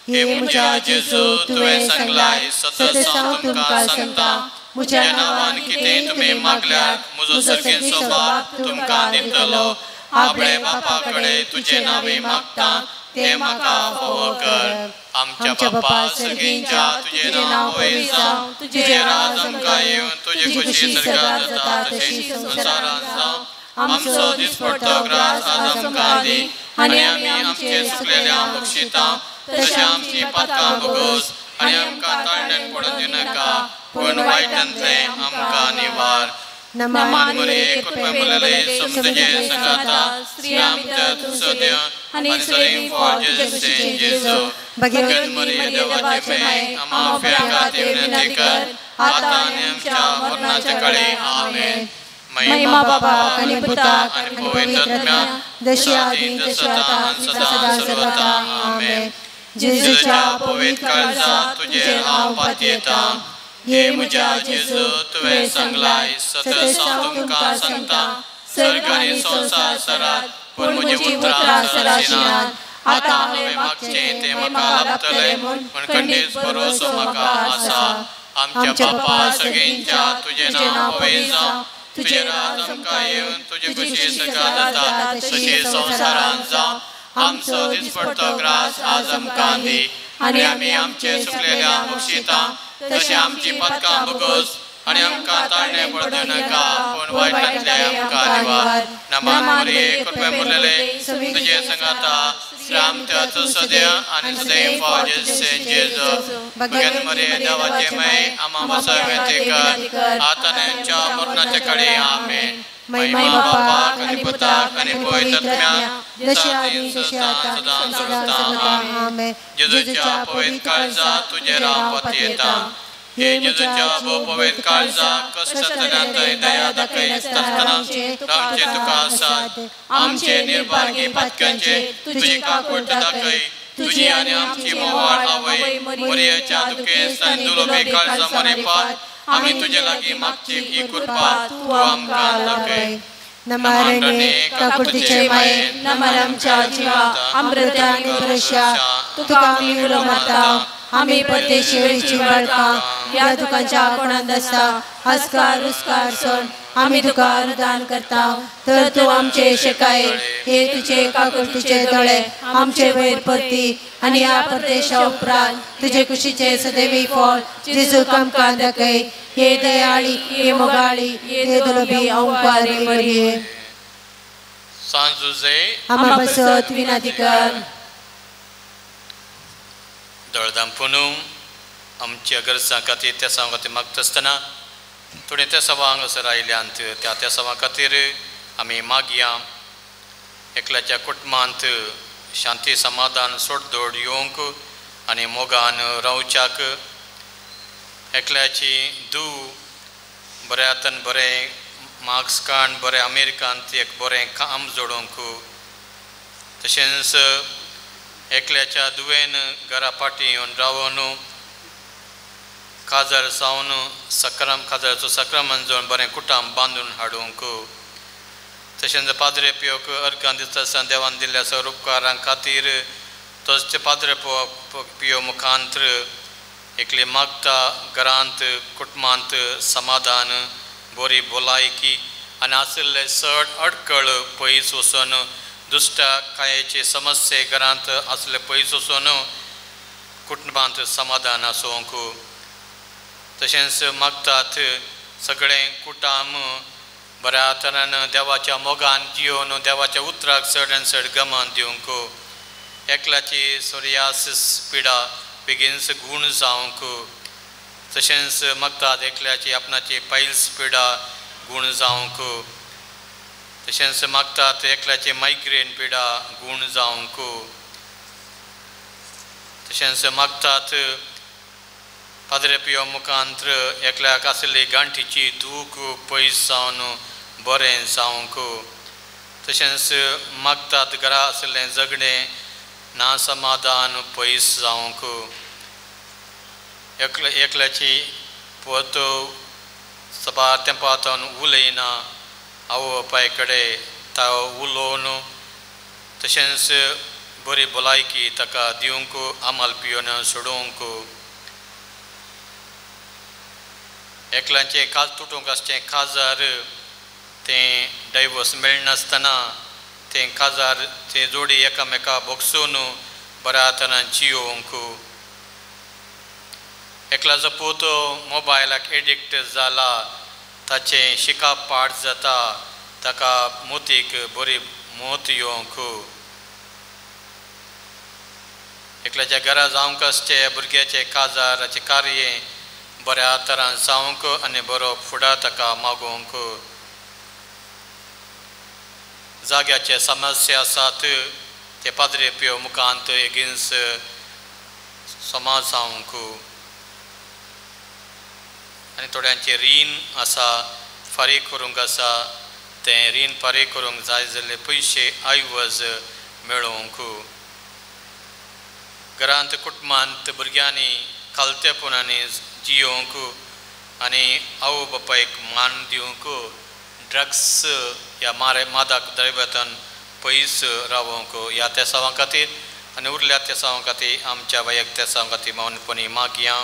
हे म्हज्या जेजू तुवें सांगलाय सतत हांव तुमकां सांगता म्हज्या नांवान कितें तुमी मागल्यार म्हजो सर्गेचो बाप तुमकां दितलो. आपले बापाकडे तुझे नावे मागता ते म्हाका फावो कर. आमच्या बापा सगळींच्या तुझे नाव होय जावं, तुझे राज आमकां येवन तुझे खुशी स्वर्गांत जाता तशी संवसारांत जावं. आमचो दिसपडटो ग्रास आज आमकां दी, आनी आमी आमचे चुकलेल्या बक्षिता, तशें आमची पातकां भोगोस आनी आमकां ताळण्यान पडूं दिनाका, पूण वायटांतले आमकां निवार. नमान मरे कुटुंब मुलले समतुजे संगाता, श्रीआमच्या तुसोद्य आनी सदैव फळ जेसे जेजो. भगवंत मरे देवाचे माय, आम्हा फेकाती विनंती कर, आता आनी आमच्या मरणाच्या काळी. आमेन. महिमा बाबा आणि पुता आणि पवित्र आत्म्या, जशी आदी तशी आता आणि सदा सर्वदा. आमेन. जेजूच्या पवित्र काळजात तुझे हांव पातयेता. हे म्हज्या जेजू, तुवें सांगलाय सतत हांव तुमकां सांगता, स्वर्ग आनी संवसार सरात पूण म्हजी उतरां सरशिनात. आतां हांवें मागचें तें म्हाका लाभतलें म्हूण खंडीत भरोसो म्हाका आसा. आमच्या बापा सगळींच्या तुझें नांव पवित्र जावं, तुझे राज आमकां येवन तुझे खुशी स्वर्गांत जाता तशी संवसारांत जावं. आमचो दिसपडटो ग्रास आज आमकां दी, आनी आमी आमचे चुकलेल्या बक्षिता, तशें आमची पातकां भोगोस आनी आमकां ताळणे पडूं नाका, पूण वायटांतले आमकां निवार. नमान मरे कुटुंब मुरलेले तुझे संगाता, श्रीआमच्या तुसोद्य आनी सदैव फळ जेसे जेजो. भगवंत मरे देवाचे माय, आम्हा बसय विनंती कर, आता आनी आमच्या मरणाच्या काळी. आमेन. महिमा बापाक आनी पुताक आनी पवित्र आत्म्या, जशी आदी तशी आता सदां सर्वदा. आमेन. जेजूच्या पवित्र काळजात तुझे नांव पातयेता. हे जेजूच्या पवित्र काळजाक कश्टांतल्यान दया दाखय आसतना रावचे तुका आसात. आमचे निर्भागी पातकांचे तुजी काकूट दाखय. तुजी आनी आमची मोवाळ आवय मरियेच्या दुखेस्त आनी दुलोबी काळजा मरेपात आमी तुजे लागीं मागची ही कृपा तूं आमकां दाखय. नमारणे काकुटीचे माये, नमन आमच्या जिवा अमृत आनी भरोशा, तुका आमी उलो मारता. आमी परदेशी वेळीची बाळकां ह्या दुखांच्या कोणांत आसता, हस्कार हुस्कार सोड आमी तुका अनुदान करता. तर तूं आमचे शेकाय, हे तुजे काकुटीचे दोळे आमचे वयर परती, आनी ह्या परदेशा उपरांत तुजे कुशीचे सदैवी फळ जेजू आमकां दाखय. हे दयाळी, हे मोगाळी, हे दुलोबी ओंकारे मरिये. सांजुजे आम्हा बसत विनंती कर. दळदाम पुनू आमच्या गरजां खातीर त्या सवा खातीर मागता आसतना थोडे त्या सवा हांगासर आयल्यांत त्या सवा खातीर आमी मागया. एकल्याच्या कुटुंबांत शांती समाधान सोडदोड येवंक आनी मोगान रावच्याक. एकल्याची धूव बऱ्यांतन बरें मार्क्स काडून बरें अमेरिकांत एक बरें काम जोडूंक. तशेंच एकल्याच्या दुवेन घरा फाटी येवन रावून काजार जावन काजाराचो सक्रमण जावन बरें कुटाम बांदून हाडूंक. तशेंच पाद्रे पियोक अर्गां दिता आसतना देवान दिल्ल्या सर उपकारां खातीर तोच पाद्रे पियो मुखांतर एकली मागता घरांत कुटुंबांत समाधान बरी भलायकी आनी आशिल्ले चड अडकळ पयस वचून दुश्ट कायेचे समस्ये घरांत आसले पयस वचून कुटुंबांत समाधान आसूंक. तशेंच मागतात सगळे कुटाम बऱ्या तरेन देवाच्या मोगान जियोन देवाच्या उतराक चड आनी चड गमान दिवंक. एकल्याची सोरियासीस पिडा बेगीनच गूण जावंक. तशेंच मागतात एकल्याची आपणाची पायल्स पिडा गूण जावंक. तशेंच मागतात एकल्याची मायग्रेन पिडा गूण जावंक. तशेंच मागतात पाद्रे पियो मुखांतर एकल्याक आशिल्ली गांठीची दूख पयस जावन बरें जावंक. तशेंच मागतात घरा आशिल्लें जगणें ना समाधान पयस जावंक. एकल्याची पोत सभा तेंपातून उलयना आवय बापाय कडेन ता उलोवन. तशेंच बरी भलायकी ताका दिवंक आमाल पियोन सोडूंक. एकल्याचें काज तुटूंक आसचें काजार तें डायवोर्स मेळनासतना ते काजार ते जोडी एकामेका बोगसून बऱ्या तरान जियोवंक एकला जपूत मोबायलाक एडिक्ट जाला ताचे शिकाप पाड जाता ताका मोतीक बरी मोत येवंक एकल्याच्या घरा जावंक आसचे भुरग्याचे काजाराचे कार्य बऱ्या तरान जावंक आनी बरो फुडार ताका मागोवंक जाग्याचे समस्या आसात ते पाद्रेप्यो मुखांत एगिन्स समाज जावंक आनी थोड्यांचे रीण आसा फारीक करूंक आसा तें रीण फारीक करूंक जाय जाल्ले पयशे आयवज मेळोवंक घरांत कुटुंबांत भुरग्यांनी खालतेपणांनी जियोवंक आनी आवय बापायक मान दिवंक ड्रग्स ह्या मादक द्रव्यातून पयस रावंक ह्या तेसावां खातीर आनी उरल्या तेसावां खातीर आमच्या वैयक्तीक तेसावां खातीर मौनपणी मागया.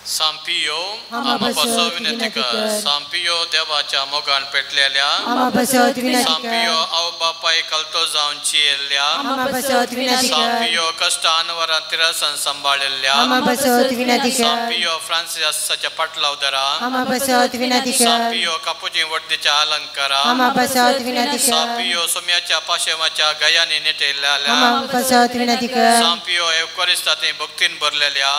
सांपियो आमा बसो विनंती कर. सांपियो देवाच्या मोगान पेटलेल्या सांपियो आवय बापाय कलतो जावन चियेल्ल्या सांपियो कश्टान वरां तिरासन सांबाळिल्ल्या सांपियो फ्रांसिसाच्या पाटला उदरा सांपियो कापुजी वर्दीच्या अलंकारा सांपियो सोम्याच्या पाशेवाच्या गयांनी निटयल्ल्या सांपियो एवकारिस्तांत भक्तीन भरलेल्या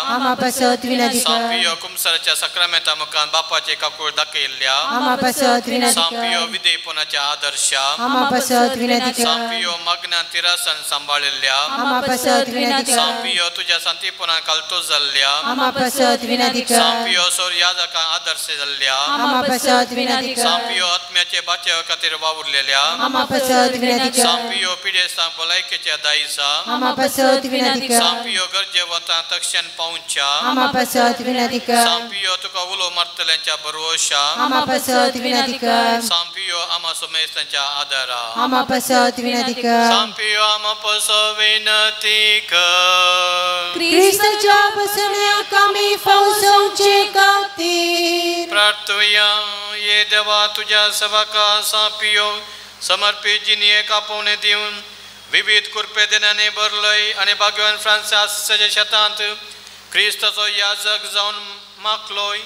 सांपियो कुमसराच्या सक्रामेंता मुखान बापाचे काकूळ दाखयल्ल्या सांपियो विधेयपणाच्या आदर्शा सांपियो मग्नान तिरासन सांबाळिल्ल्या सांपियो तुझ्या संतीपणान कालतो जाल्ल्या सांपियो सोर्याजाका आदर्श जाल्ल्या सांपियो आत्म्याचे बाचे खातीर वावुरलेल्या सांपियो पिडेस्तां भलायकेच्या दायिसा सांपियो गरजेवंतां तक्षण पावच्या सांपियो तुका उलो मारतल्यांच्या भरवशा सांपियो आमा सोमेस्तांच्या आदारा सांपियो आमा पसो विनंती कर. क्रिस्ताच्या बसण्याक आमी फौजोवचे खातीर प्रार्थुया. ये देवा तुझ्या सेवका सांपियो समर्पित जिणेक आपोवणे दिवन विविध कुरपे दिनांनी भरलय आनी भाग्यवान फ्रांसिसाच्या शेतांत क्रिस्ताचो याजक जावन मागलोय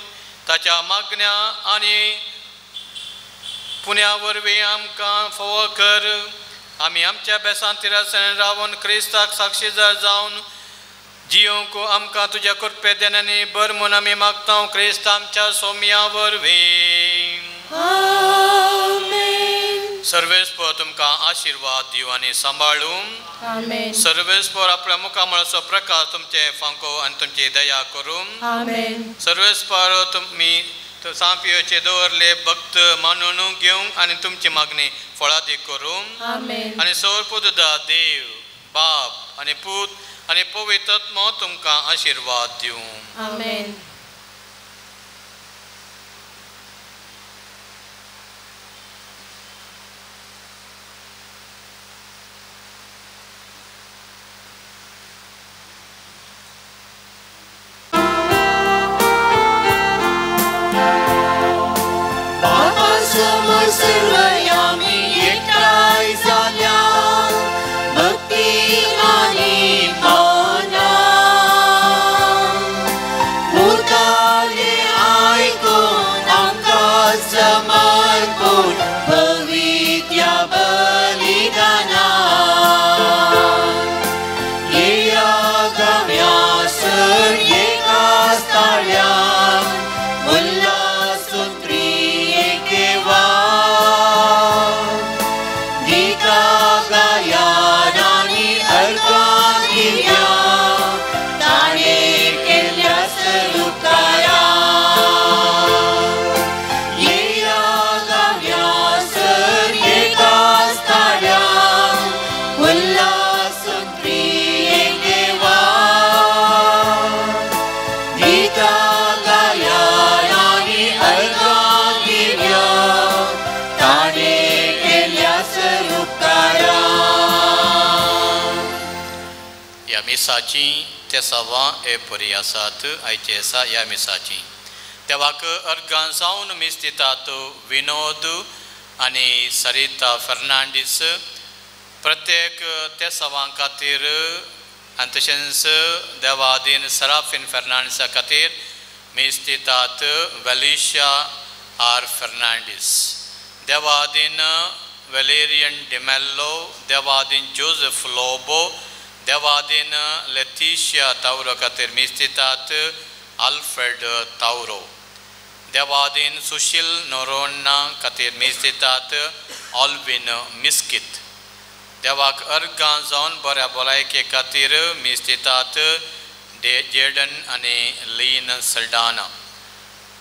ताच्या मागण्या आनी पुण्या वरवीं आमकां फोव कर. आमी आमच्या बेसान तिरासन रावन क्रिस्ताक साक्षीदार जावन जियोंक आमकां तुज्या कुरपे देनांनी बर म्हूण आमी मागता क्रिस्त आमच्या सोम्या वरवीं. सर्वेस्पर तुमकां आशिर्वाद दिव आनी सांबाळूं. सर्वेस्पर आपल्या मुखामळाचो प्रकाश तुमचे फांको आनी तुमची दया करूं. सर्वेस्पर तुमी सांपियोचे दवरले भक्त मानून घेवंक आनी तुमची मागणी फळादी करूं आनी सौरपुदा देव बाप आनी पूत आनी पवित्र आत्मो तुमकां आशिर्वाद दिवं. मिसाची ते सवा ए परी आसात आयचे आसा ह्या मिसाची देवाक अर्गां जावन मिस्तितात विनोद आनी सरिता फर्नांडीस प्रत्येक त्या सवां खातीर आनी तशेंच देवादीन सराफीन फर्नांडिसा खातीर मिस्तितात वेलिशा आर फर्नांडीस देवादीन वेलेरियन डिमेल्लो देवादीन जोसेफ लोबो देवादीन लेतिशिया तावरो खातीर मिस्तितात आल्फ्रेड तावरो देवादीन सुशील नोरोन्ना खातीर मिस्तितात ऑल्विन मिस्कित देवाक अर्गां जावन बऱ्या भलायके खातीर मिस्तितात जेडन आनी लीन सल्डाना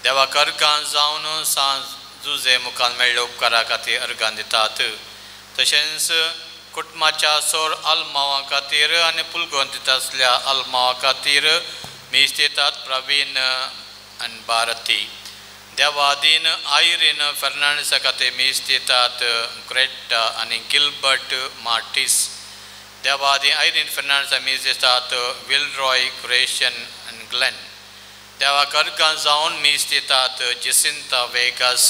देवाक अर्गां जावन सांज जुजे मुखार मेळ्ळ्या उपकारा खातीर अर्गां दितात तशेंच कुटुंबाच्या सोर आल्मावां खातीर आनी पुलगोन दिता आसल्या आल्मावां खातीर मिस्तितात प्रवीण आनी भारती देवादीन आयरीन फर्नांडिसा खातीर मिस्तितात ग्रेटा आनी गिल्बर्ट मार्टिस देवादीन आयरीन फर्नांडिसा मिस्तितात विलरॉय क्रेशन आनी ग्लेन देवाक अर्गां जावन मिस्तितात जिसिंता वेगास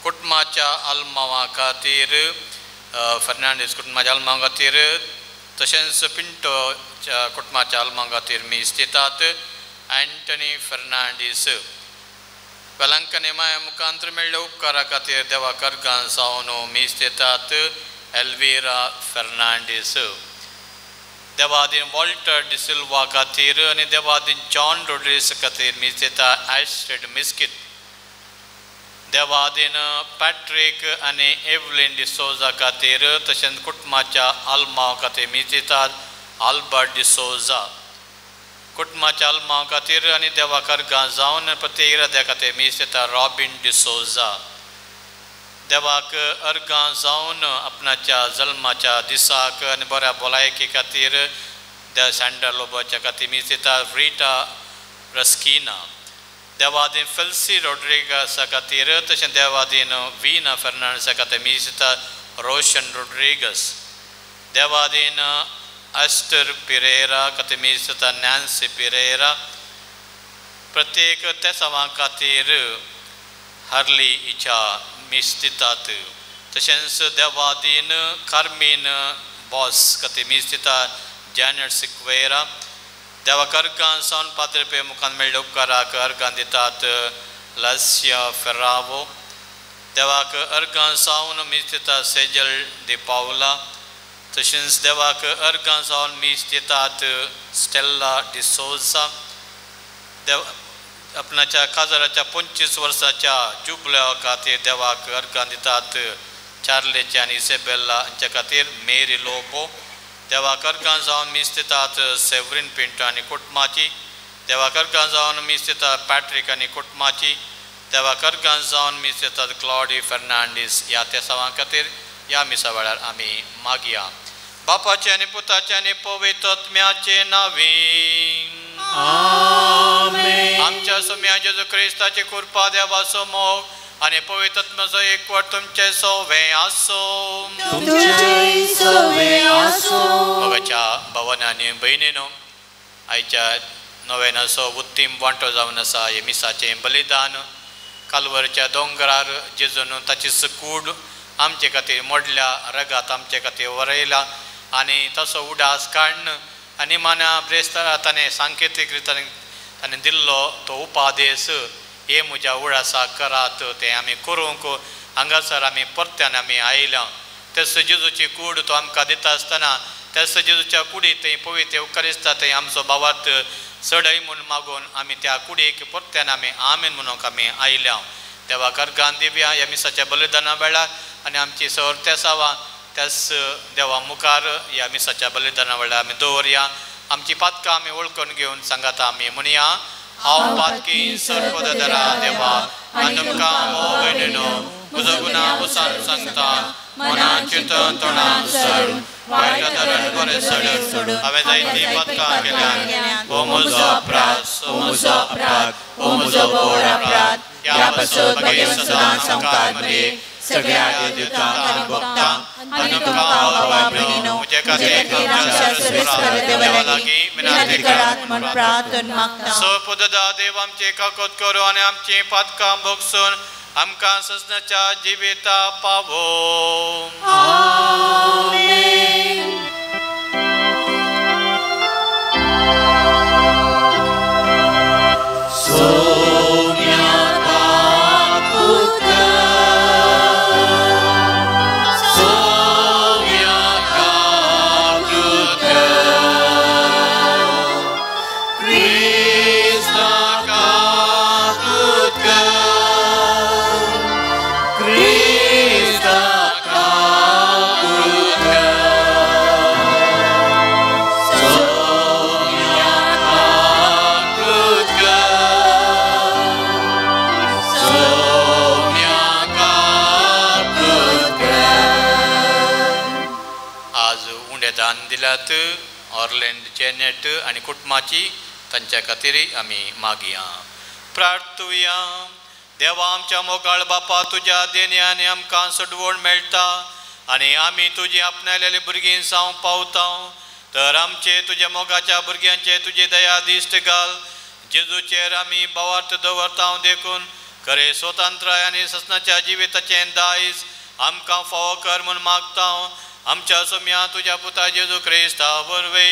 कुटुंबाच्या आल्मावां खातीर फर्नांडीस कुटुंबाच्या आल्मावां खातीर तशेंच पिंटोच्या कुटुंबाच्या आल्मावां खातीर मिस्तितात एंटनी फर्नांडीस वेलांकनी माया मुखांतर मेळ्ळ्या उपकारा खातीर देवाक अर्गां जावन मिस्तितात एल्विरा फर्नांडीस देवादीन वॉल्टर डिसिल्वा खातीर आनी देवादीन जॉन रोड्रिस खातीर मिस्तितात ॲस्ट्रीड मिस्कित देवादीन पॅट्रीक आनी एवलिन डिसोजा खातीर तशेंच कुटुंबाच्या आल्मावां खातीर मिस्तितात आल्बर्ट डिसोजा कुटुंबाच्या आल्मावां खातीर आनी देवाक अर्गां जावन प्रत्येक इराद्या खातीर मिस्तितात रॉबिन डिसोजा देवाक अर्गां जावन आपणाच्या जल्माच्या दिसाक आनी बऱ्या भलायके खातीर सँडर लोबोच्या खातीर मिस्तितात रिटा रस्किना देवादीन फेल्सी रोड्रिगसा खातीर तशें देवादीन वीना फर्नांडिसा खातीर मिस्तितात रोशन रोड्रिगस देवादीन एस्टर पिरेरा खातीर मिस्तितात नॅन्सी पिरेरा प्रत्येक त्या सवां खातीर हरली इच्छा मिस्तितात तशेंच देवादीन कार्मीन बॉस खातीर मिस्तितात जॅनेट सिक्वेरा देवाक अर्गां जावन पाद्रपे मुखार मेळ्ळ्या उपकाराक अर्गां दितात लासिया फेरावो देवाक अर्गां जावन मिस्तितात सेजल दि पावला तशेंच देवाक अर्गां जावन मिस्तितात स्टेल्ला डिसोजा आपणाच्या काजाराच्या 25 वर्साच्या जुबल्या खातीर देवाक अर्गां दितात चार्लेचे आनी इसेबेल्ला हांच्या खातीर मेरी लोबो देवाक अर्गां जावन मिस्तितात सेवरीन पिंटो आनी कुटुंबाची देवाक अर्गां जावन मिस्तितात पॅट्रीक आनी कुटुंबाची देवाक अर्गां जावन मिस्तितात क्लॉडी फर्नांडीस ह्या त्या सवां खातीर ह्या मिसा वेळार आमी मागया बापाचे आनी पुताचे आनी पवित्र आत्म्याचे नांवीन आमेन आमच्या सुम्या जेजू क्रिस्ताची कृपा देवाचो मोग आनी पवित्र आत्म्याचो एकवट तुमचे सोवे आसो मोगाच्या भवनांनी भयणीनो आयच्या नोवेनाचो उत्तीम वांटो जावन आसा हे मिसाचें बलिदान कालवरच्या दोंगरार जेजून ताची सकूड आमचे खातीर मोडल्या रगात आमचे खातीर वरयला आनी तसो उडास काडन आनी माना ब्रेस्तारा ताणें सांकेतीक रितीन ताणें दिल्लो तो उपादेश हे म्हज्या उडासा करात ते आमी करूंक हांगासर आमी परत्यान आमी आयल्या तेच जेजूची कूड तो आमकां दिता आसतना तेच जेजूच्या कुडीत थंय पवित्र उकारिस्ता थंय आमचो भावार्थ चडय म्हूण मागून आमी त्या कुडीक परत्यान आमी आमेन म्हणून आमी आयल्या देवाक अर्गां दिवया ह्या मिसाच्या बलिदाना वेळार आनी आमची सर्त्या सावा त्याच देवा मुखार ह्या मिसाच्या बलिदाना वेळार आमी दवरया आमची पातकां आमी वळखून घेवन सांगात आमी म्हणया हांव पातकी सर्वदरा देवा आनी तुमकां हो भयणीनो म्हजो गुन्हा उसान सांगता मनान चिंतन तोंडान सड वायट धरण बरें सड हांवें जायतीं पातकां केल्यात हो म्हजो अपराध हो म्हजो अपराध हो म्हजो घोर अपराध ह्या पासून मागीर सदांच आमकां मरे सगळ्या देवदूतांक आनी भक्तांक आनी तुमकां भावा भयणीनो जे खातीर आमच्या सर्वेस्वर देवा लागीं विनंती करात म्हूण प्रार्थना मागता. सो पुददा देव आमचे काकोत करो आनी आमची पातकां भोगसून आमकां ससनाच्या जिविता पावो. आमेन. दिल्यात ऑर्लैंड जेनेट आनी कुटुंबाची तांच्या खातीर आमी मागया. प्रार्थुया. देवा आमच्या मोगाळ बापा तुज्या देण्यानी आमकां सडवण मेळटा आनी आमी तुजी आपणायलेली भुरगीं जावं पावता. तर आमचे तुज्या मोगाच्या भुरग्यांचे तुजी दया दिश्ट घाल. जेजूचेर आमी भावार्थ दवरता देखून खरे स्वतंत्राय आनी ससनाच्या जिविताचें दायज आमकां फावो कर म्हूण मागता. आमच्या सोम्या तुज्या पुता जेजू क्रिस्ता वरवे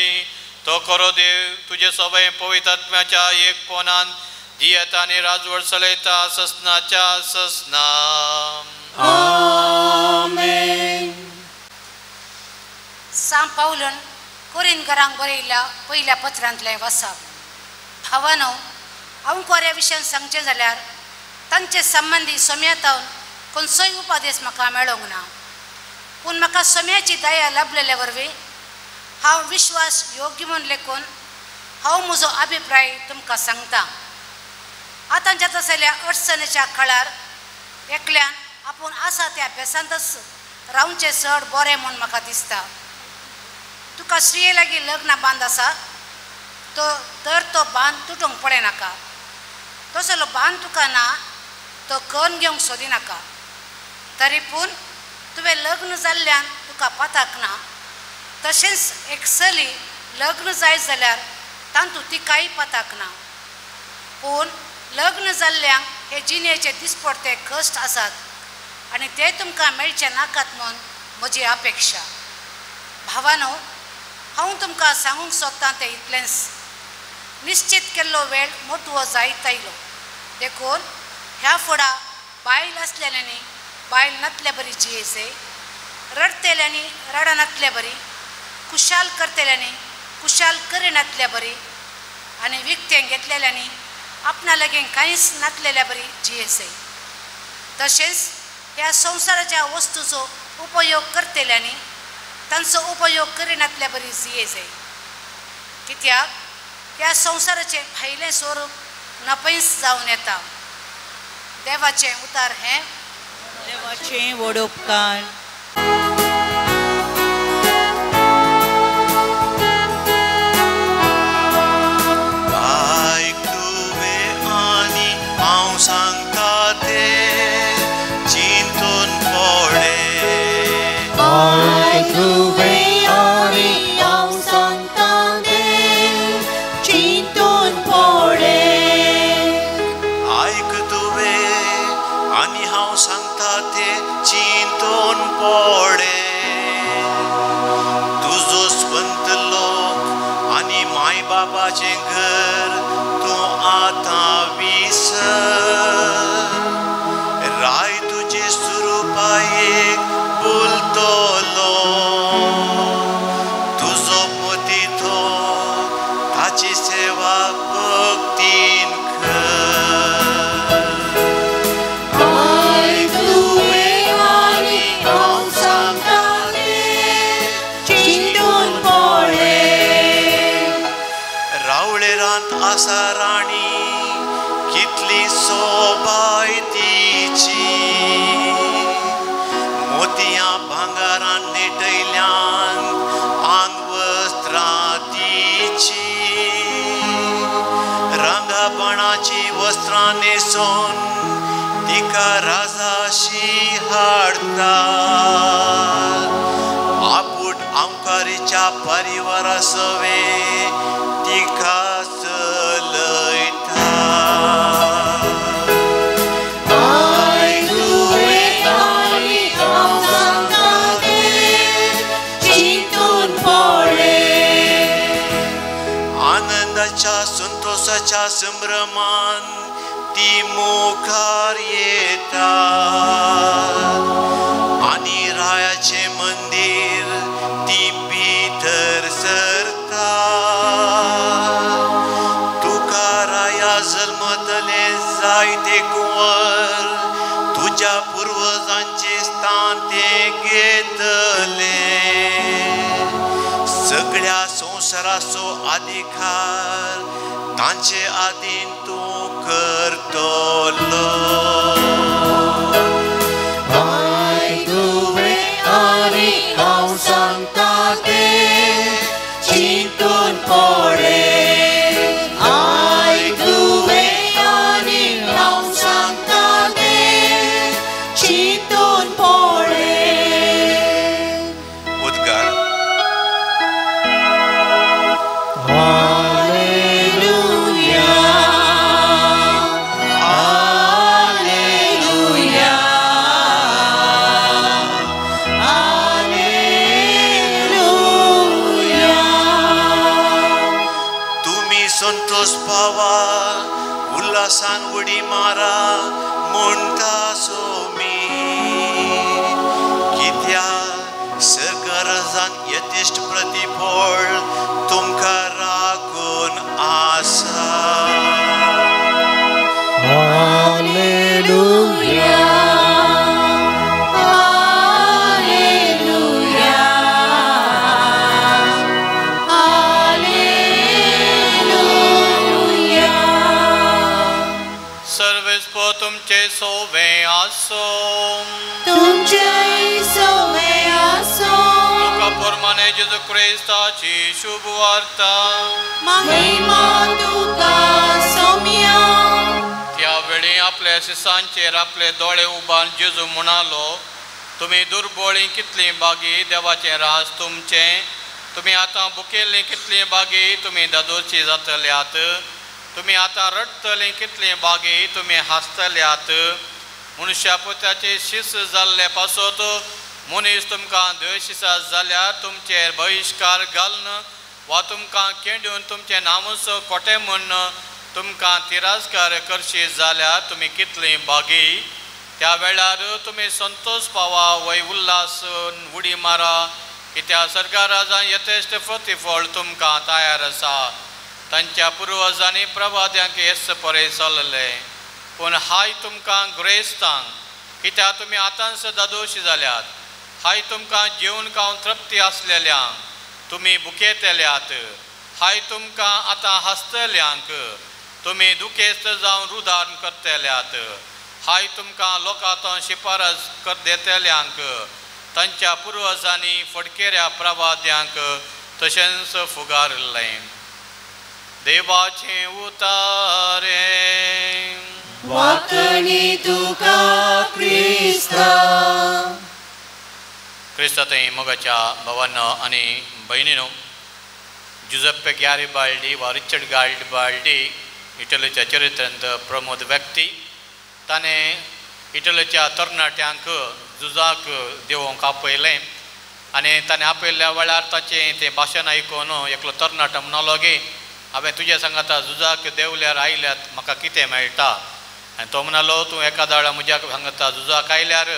तो खरो देव तुजे सवय पवित्र आत्म्याच्या एक पोनान जियेता आनी राजवट चलयता ससनाच्या ससना. आमेन. सांत पावलन कोरिंथकारांक बरयल्ल्या पयल्या पत्रांतलें वाचप. भावानो, हांव कोऱ्या विशयान सांगचें जाल्यार तांचे संबंदी सोम्यातावन खंयचोय उपदेश म्हाका मेळोंक ना. पूण म्हाका सोम्याची दया लाभलेल्या वरवीं हांव विश्वास योग्य म्हूण लेखून हांव म्हजो अभिप्राय तुमकां सांगता. आतांच्या तसल्या अडचणीच्या काळार एकल्यान आपूण आसा त्या बेसांतच रावचें चड बरें म्हूण म्हाका दिसता. तुका स्त्रिये लागीं लग्न बांद आसा तर तो बांद तुटूंक पडनाका. तसलो बांद तुका ना तो करून घेवंक सोदिनाका. तरी पूण तुवें लग्न जाल्ल्यान तुका पताक ना. तशेंच एक चली लग्न जायत जाल्यार तांतूं तिकाय पताक ना. पूण लग्न जाल्ल्यांक हे जिणेचे दिसपडते कश्ट आसात आनी ते तुमकां मेळचे नाकात म्हूण म्हजी अपेक्षा. भावानो, हांव तुमकां सांगूंक सोदतां तें इतलेंच. निश्चित केल्लो वेळ मोठो जायत आयलो देखून ह्या फुडां बायल आसलेल्यांनी बायल नातल्या बरी जियेसे, रडतेल्यांनी रडनातल्या बरी, कुशाल करतेल्यांनी कुशाल करिनातल्या बरी आनी विकतें घेतलेल्यांनी आपणा लागीं कांयच नातलेल्या बरी जियेसे. तशेंच ह्या संवसाराच्या वस्तूचो उपयोग करतेल्यांनी तांचो उपयोग करिनातल्या बरी जियेसे. कित्याक ह्या संवसाराचें भायलें स्वरूप नपयस जावन येता. देवाचें उतार हें. देवाचें व्हड उपकार. आयक तुवें आनी हांव सांगता तें चिंतून पळय. आयक तुवें आनी हांव सांगता तें चिंतून पळय. आयक तुवें आनी हांव सांगता तें चिंतून पळय. तुजो स्वंत लोक आनी माय बापाचें घर तूं आतां विसर. राय तुजे सुरूपायेक बोलतलो. तुजो मोती तो ताची सेवा भक्तीन कर. आयक तुवें आनी हांव सांगता तें चिंतून पळय. रावळेरांत आसा राणी कितली सोबाय तिची. मोतयां भांगारान नेटयल्यान आंग वस्त्रां तिची. रंगाबणाची वस्त्रां न्हेसोवन तिका राजाशी हाडता आपूट आमकारीच्या परिवारा सवे तिकाच लयता आनंदाच्या संतोषाच्या संभ्रमान ती मुखार येता आणि रायाचे मंदिर ती भितर सरता तुका राया जल्मतले जायते कुंवर तुझ्या पूर्वजांचे स्थान ते घेतले सगळ्या संसाराचो अधिकार तांचे आधीन तूं करतलो आनी हांव सांगता ते चिंतून पडे आयकुवे आनी हांव सांगता ते चिंतून पडे उद्गार संतोष पावा उल्हासान उडी मारा म्हणटा सोमी कित्या सगरजान यथेष्ट प्रतिफळ तुमकां राखून आसा हालेलुया तुमचे सोवे आसो तुमचे सोवे आसो लोका प्रमाणे जेजू ख्रिस्ताची शुभ वार्ता महिमा तुका सोम्या त्या वेळी आपल्या शिसांचेर आपले दोळे उबान जेजू म्हणालो तुम्ही दुर्बळी कितली बागी देवाचे राज तुमचे तुम्ही आता भुकेल्ली कितली बागी तुम्ही दादोची जातल्यात तुम्ही आता रडतले कितले बागी तुम्ही हांसतल्यात मनुष्या पुताचे शिस जाल्ले पासत मनीस तुमकां द्वेषिसा जाल्यार तुमचेर बहिष्कार घालन वा तुमकां केंडून तुमचे नामूस कोटे म्हण तुमकां तिरस्कार करशी जाल्यार तुम्ही कितली बागी त्या वेळार तुम्ही संतोष पावा वय उल्हास उडी मारा कित्या सरकाराजान यथेष्ट प्रतिफळ तुमकां तयार आसा तांच्या पुर्वजांनी प्रवाद्यांक येस परे चलले पूण हाय तुमकां ग्रेस्तांक कित्याक तुमी आतांच दादोशी जाल्यात हाय तुमकां जेवन खावन तृप्ती आसलेल्यांक तुमी भुकेतेल्यात हाय तुमकां आतां हसतल्यांक तुमी दुखेस्त जावन रुदान करतेल्यात हाय तुमकां लोकांतून शिफारस देतेल्यांक तांच्या पुर्वजांनी फडकेऱ्या प्रवाद्यांक तशेंच फुगारलें देवाचे उतारे वाकणी तुका क्रिस्तांतय मोगाच्या भावांनो आनी भयणीनो जुझप्पे ग्यारिबाल्डी वा रिचर्ड गारिबाल्डी इटलीच्या चरित्रांत प्रमोद व्यक्ती ताणें इटलीच्या तरणाट्यांक झुजाक देवोंक आपयलें आनी ताणें आपयल्ल्या वेळार ताचें तें भाशण आयकून एकलो तरणाटो म्हणलो गे हांवें तुज्या सांगाता झुजाक देवल्यार आयल्यात म्हाका कितें मेळटा आनी तो म्हणलो तूं एका दाडा म्हज्या सांगता झुजाक आयल्यार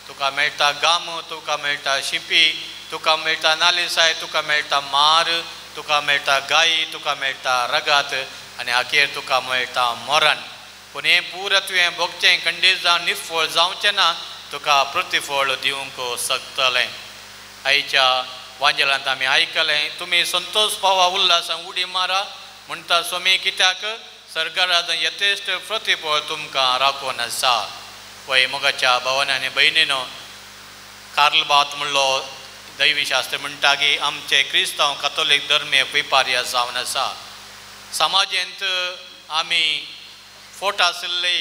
तुका मेळटा गाम तुका मेळटा शिंपी तुका मेळटा नालिसाय तुका मेळटा मार तुका मेळटा गायी तुका मेळटा रगात आनी आखेर तुका मेळटा मरण पूण हें पुरो तुवें भोगचें खंडीत जावन निफळ जावचें ना तुका प्रतिफळ दिवंक शकतलें आयच्या वांजेलांत आमी आयकलें तुमी संतोष पावा उल्हासान उडी मारा म्हणटा स्वामी कित्याक सरकारान यथेश्ट प्रतिफळ तुमकां राखून आसा वय मोगाच्या भावांनी आनी भयणीनो कार्ल बात म्हणलो दैवीशास्त्र म्हणटा की आमचे क्रिस्तांव कॅथोलीक धर्मीय विपर्य जावन आसा समाजेंत आमी फोट आशिल्ले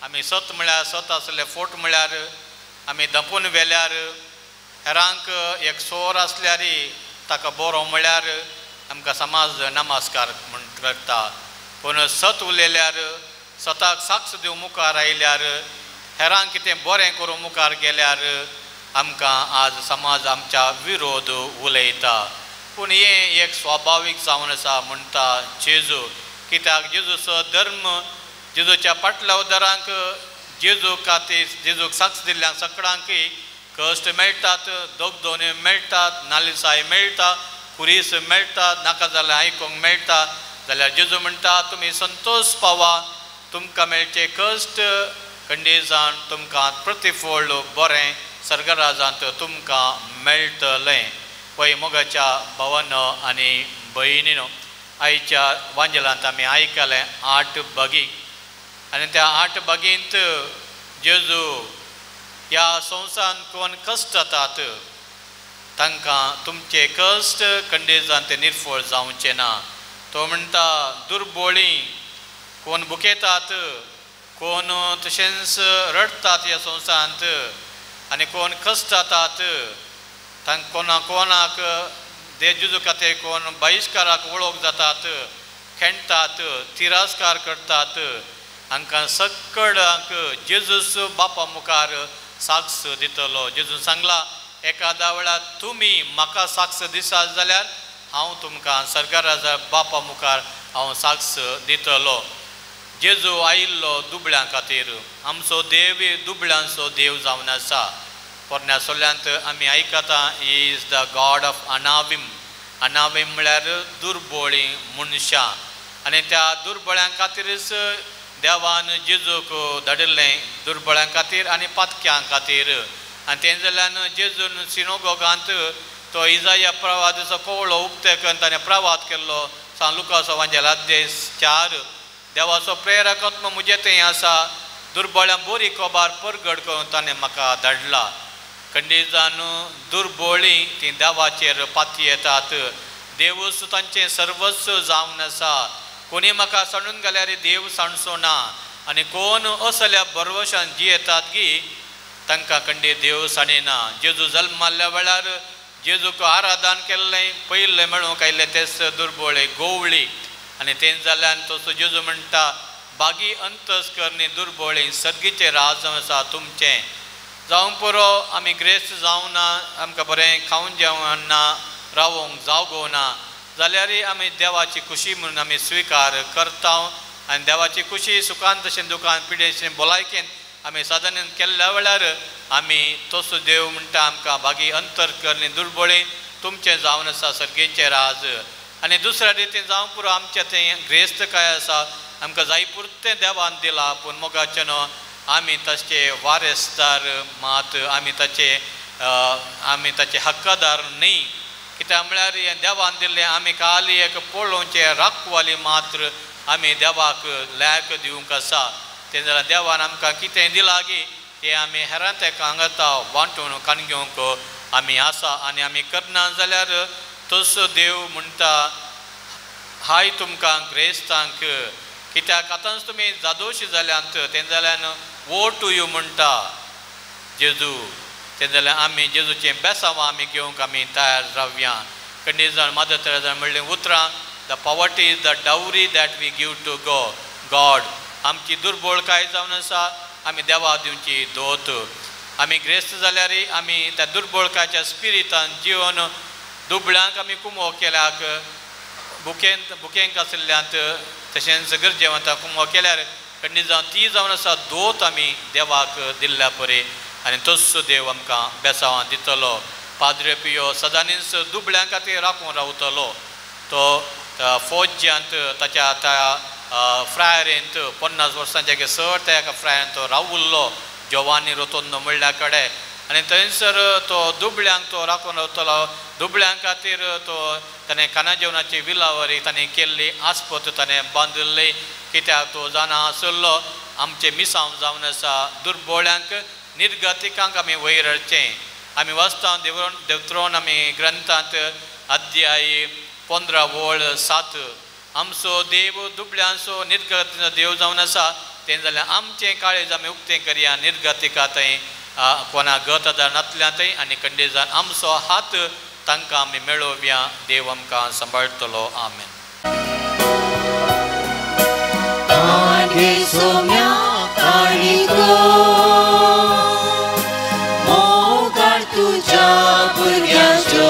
आमी सत म्हळ्यार सत आसले फोट म्हळ्यार आमी दपून व्हेल्यार हेरांक एक सोर आसल्यार ताका बरो म्हळ्यार आमकां समाज नमस्कार म्हण करता. पूण सत उलयल्यार सताक साक्ष दिवन मुखार आयल्यार हेरांक कितें बरें करून मुखार गेल्यार आमकां आज समाज आमच्या विरोध उलयता. पूण हें एक स्वाभावीक जावन आसा म्हणटा जेजू. कित्याक जेजूचो धर्म जेजूच्या फाटल्या उदारांक जेजू खातीर जेजूक साक्ष दिल्ल्या सगळ्यांकय कश्ट मेळटात, दोगदोनी मेळटात, नालिसाय मेळटा, कुरीस मेळटात, नाका जाल्यार आयकूंक मेळटा. जाल्यार जेजू म्हणटा तुमी संतोश पावा, तुमकां मेळचे कश्ट खंडेजान तुमकां प्रतिफळ बरें सर्गराजांत तुमकां मेळटलें. पळय मोगाच्या भावांनो आनी भयणीनो, आयच्या वांजेलांत आमी आयकलें 8 बगी आनी त्या 8 बगींत जेजू ह्या संवसारांत कोण कश्ट जातात तांकां तुमचे कश्ट खंडेजान ते निर्फळ जावचे ना. तो म्हणटा दुर्बळी कोण बुकेतात, कोण तशेंच रडतात ह्या संवसारांत आनी कोण कश्ट जातात तांकां कोणाक जेजू खातीर कोण बहिश्काराक वळख जातात, खेणटात, तिरस्कार करतात, हांकां सगळ्यांक जेजूच बापा मुखार साक्ष दितलो. जेजू सांगला एकादा वेळार तुमी म्हाका साक्ष दिसात जाल्यार हांव तुमकां सर्गराजा बापा मुखार हांव साक्ष दितलो. जेजू आयिल्लो दुबळ्यां खातीर. आमचो देव दुबळ्यांचो देव जावन आसा. पोरण्या सोल्यांत आमी आयकता he is the God of anawim. अनाविम म्हळ्यार दुर्बळी मनशां आनी त्या दुर्बळ्यां खातीरच देवान जेजूक धाडिल्लें, दुर्बळ्यां खातीर आनी पातक्यां खातीर. आनी तें जाल्यान जेजून सिनोगोगांत तो इजाया प्रवादाचो कवळो उक्ते करून ताणें प्रवाद केल्लो. सांग लुकाचो वांजेला अध्याय 4 देवाचो प्रेरक आत्मा म्हजे थंय आसा, दुर्बळ्यां बरी कोबार परगड करून ताणें म्हाका धाडला. खंडेजान दुर्बळी ती देवाचेर पाती येतात. देवूच तांचें सर्वस्व जावन आसा. कोणी म्हाका सांडून गेल्यार देव सांडचो ना आनी कोण असल्या बरवशान जियेतात गी तांकां खंडे देव साणिना. जेजू जल्माल्या वेळार जेजूक आराधन केल्लें पयलें मेळूंक आयिल्लें तेच दुर्बळे गोवळी आनी तें जाल्यान तसो जेजू म्हणटा बागी अंतस्करणी दुर्बळे सर्गीचें राज आसा तुमचें. जावंक पुरो आमी ग्रेस्त जावना, आमकां बरें खावून जेवना, रावोंक जावगो ना जाल्यार आमी देवाची खुशी म्हणून आमी स्विकार करता आनी देवाची खुशी सुखान तशें दुखान पिडेचें भलायकेन आमी साधन केल्ल्या वेळार आमी तसो देव म्हणटा आमकां बागी अंतर करनी दुर्बळी तुमचें जावन आसा सर्गेचें राज. आनी दुसऱ्या रितीन जावंक पुरो आमचें तें ग्रेस्त काय आसा आमकां जाय पुरतें देवान दिलां पूण मोगाचें न्हू आमी ताचे वारेसदार मात आमी ताचे हक्कदार न्ही. कित्याक म्हळ्यार हें देवान दिल्लें आमी खाली एक पळोवचें राखवाली मात्र आमी देवाक लायक दिवंक आसा. तें जाल्यार देवान आमकां कितें दिलां गी तें आमी हेरां तेका हांगाता वांटून काण घेवंक आमी आसा. आनी आमी करना जाल्यार तसो देव म्हणटा हाय तुमकां ग्रेस्तांक. कित्याक आतांच तुमी जादोशी जाल्यांत तें जाल्यार वो टू यू म्हणटा जेजू. तें जाल्यार आमी जेजूचें बेसांव आमी घेवंक आमी तयार जावया. खंडेजान मदर तेरेसान म्हणलें उतरां the poverty is the dowry that we give to God. आमची दुर्बळकाय जावन आसा आमी देवा दिवची दोत. आमी ग्रेस्त जाल्यार आमी त्या दुर्बळकायच्या स्पिरिटान जिवन दुबळ्यांक आमी कुमो केल्याक बुकेंक आशिल्ल्यांत तशेंच गरजेवंतांक कुमो केल्यार खंडेजान ती जावन आसा दोत आमी देवाक दिल्ल्या परी आनी तसो देव आमकां बेसांवां दितलो. पाद्रे पियो सदांच दुबळ्यां खातीर राखून रावतलो. तो फौज्यांत ताच्या त्या फ्रायरेंत 50 वर्सांचे सर त्या एका फ्रायरेंत तो रावुल्लो जवानी रोतोंद म्हणल्या कडेन आनी थंयसर तो दुबळ्यांक तो राखून रावतलो. दुबळ्यां खातीर तो ताणें खाना जेवणाची विलावरी ताणें केल्ली आस्पत ताणें बांदिल्ली. कित्याक तो जाणा आसलो आमचें मिसांव जावन आसा दुर्बळ्यांक निर्गतिकांक आमी वयर हाडचें. आमी वाचता देवत्रोन आमी ग्रंथांत अध्याय 15:7 आमचो देव दुबळ्यांचो निर्गतीचो देव जावन आसा. तें जाल्यार आमचें काळीज आमी उक्तें करया निर्गतिका थंय कोणा गत नातल्यांतय आनी खंडेजान आमचो हात तांकां आमी मेळोवया. देव आमकां सांबाळटलो. आमेन. मोगाळ तुझ्या भुरग्याचो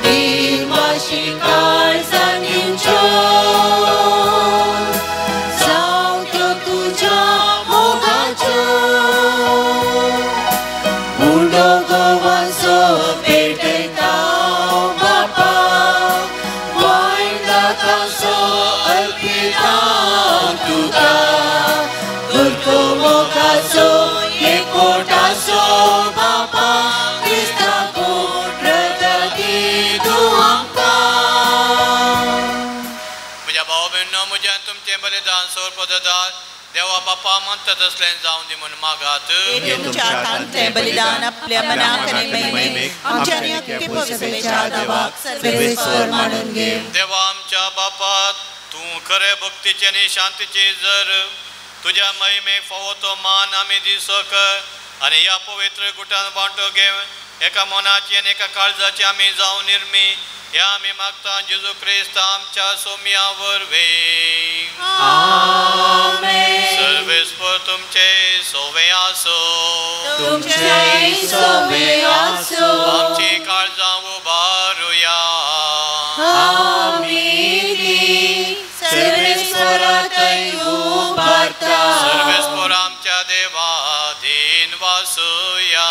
निर्वाशी काळजान येवच्यो जावं त्यो तुझ्या मोगाच्यो उडो गोवाचो पेटयता बापा वायंदाकाचो अर्पिता तुका दुर्गो मोगाचो एकोटाचो बापा क्रिस्ताको प्रगती तूं आमकां. म्हज्या भाव भयणो म्हज्या तुमचें बलिदान सोरपदार देवा बापा म्हणटा तसलें जावं दी म्हूण मागात. तुमच्या हातांतलें बलिदान आपल्या मनाक आनी महिमेक आमच्या आनी अख्खे पवित्रतेच्या देवाक सर्वेस्वर मानून घे. देवा आमच्या बापा तूं खरे भक्तीचे आनी शांतीचे जर तुझ्या महिमेक फावो तो मान आमी दिसोक आनी ह्या पवित्र गुटान वांटो घेव. एका मनाची आनी एका काळजाची आमी जावं निर्मी ह्या आमी मागता जेजू क्रिस्त आमच्या सोम्या वरवीं. आमेन. सर्वेस्वर तुमचे सोवे आसो. तुमचे सोवे आसो. आमची काळजां उबारुया. आमीन. सर्वेस्वरातय उबारता. सर्वेस्वर आमच्या देवा दिन वासुया.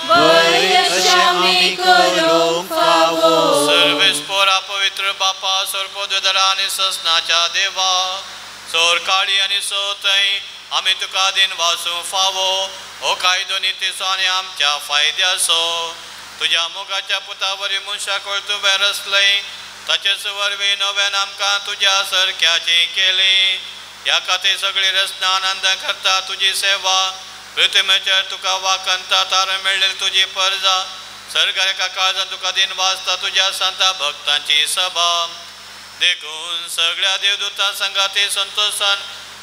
बरें आमी करूंक फावो. सर्वेस्वर पवित्र बापा सर्पोदरा आनी ससनाच्या देवा सोर काळी आनी सोतय आमी तुका दिन वासूं फावो. हो कायदो नितीसो आनी आमच्या फायद्याचो. तुज्या मोगाच्या पुता वरी मनशा कळ तुवें रचलय ताचेच वरवीं नव्यान आमकां तुज्या सारक्याची केली. ह्या खातीर सगळी रचना आनंद करता तुजी सेवा. पृथ्वीचेर तुका वाकंता तार मेळ्ळेली तुजी परजा. सर्गार एका काळजान तुका दिन वाचता तुज्या संता भक्तांची सभा. देखून सगळ्या देवदूतां संगाती संतोषान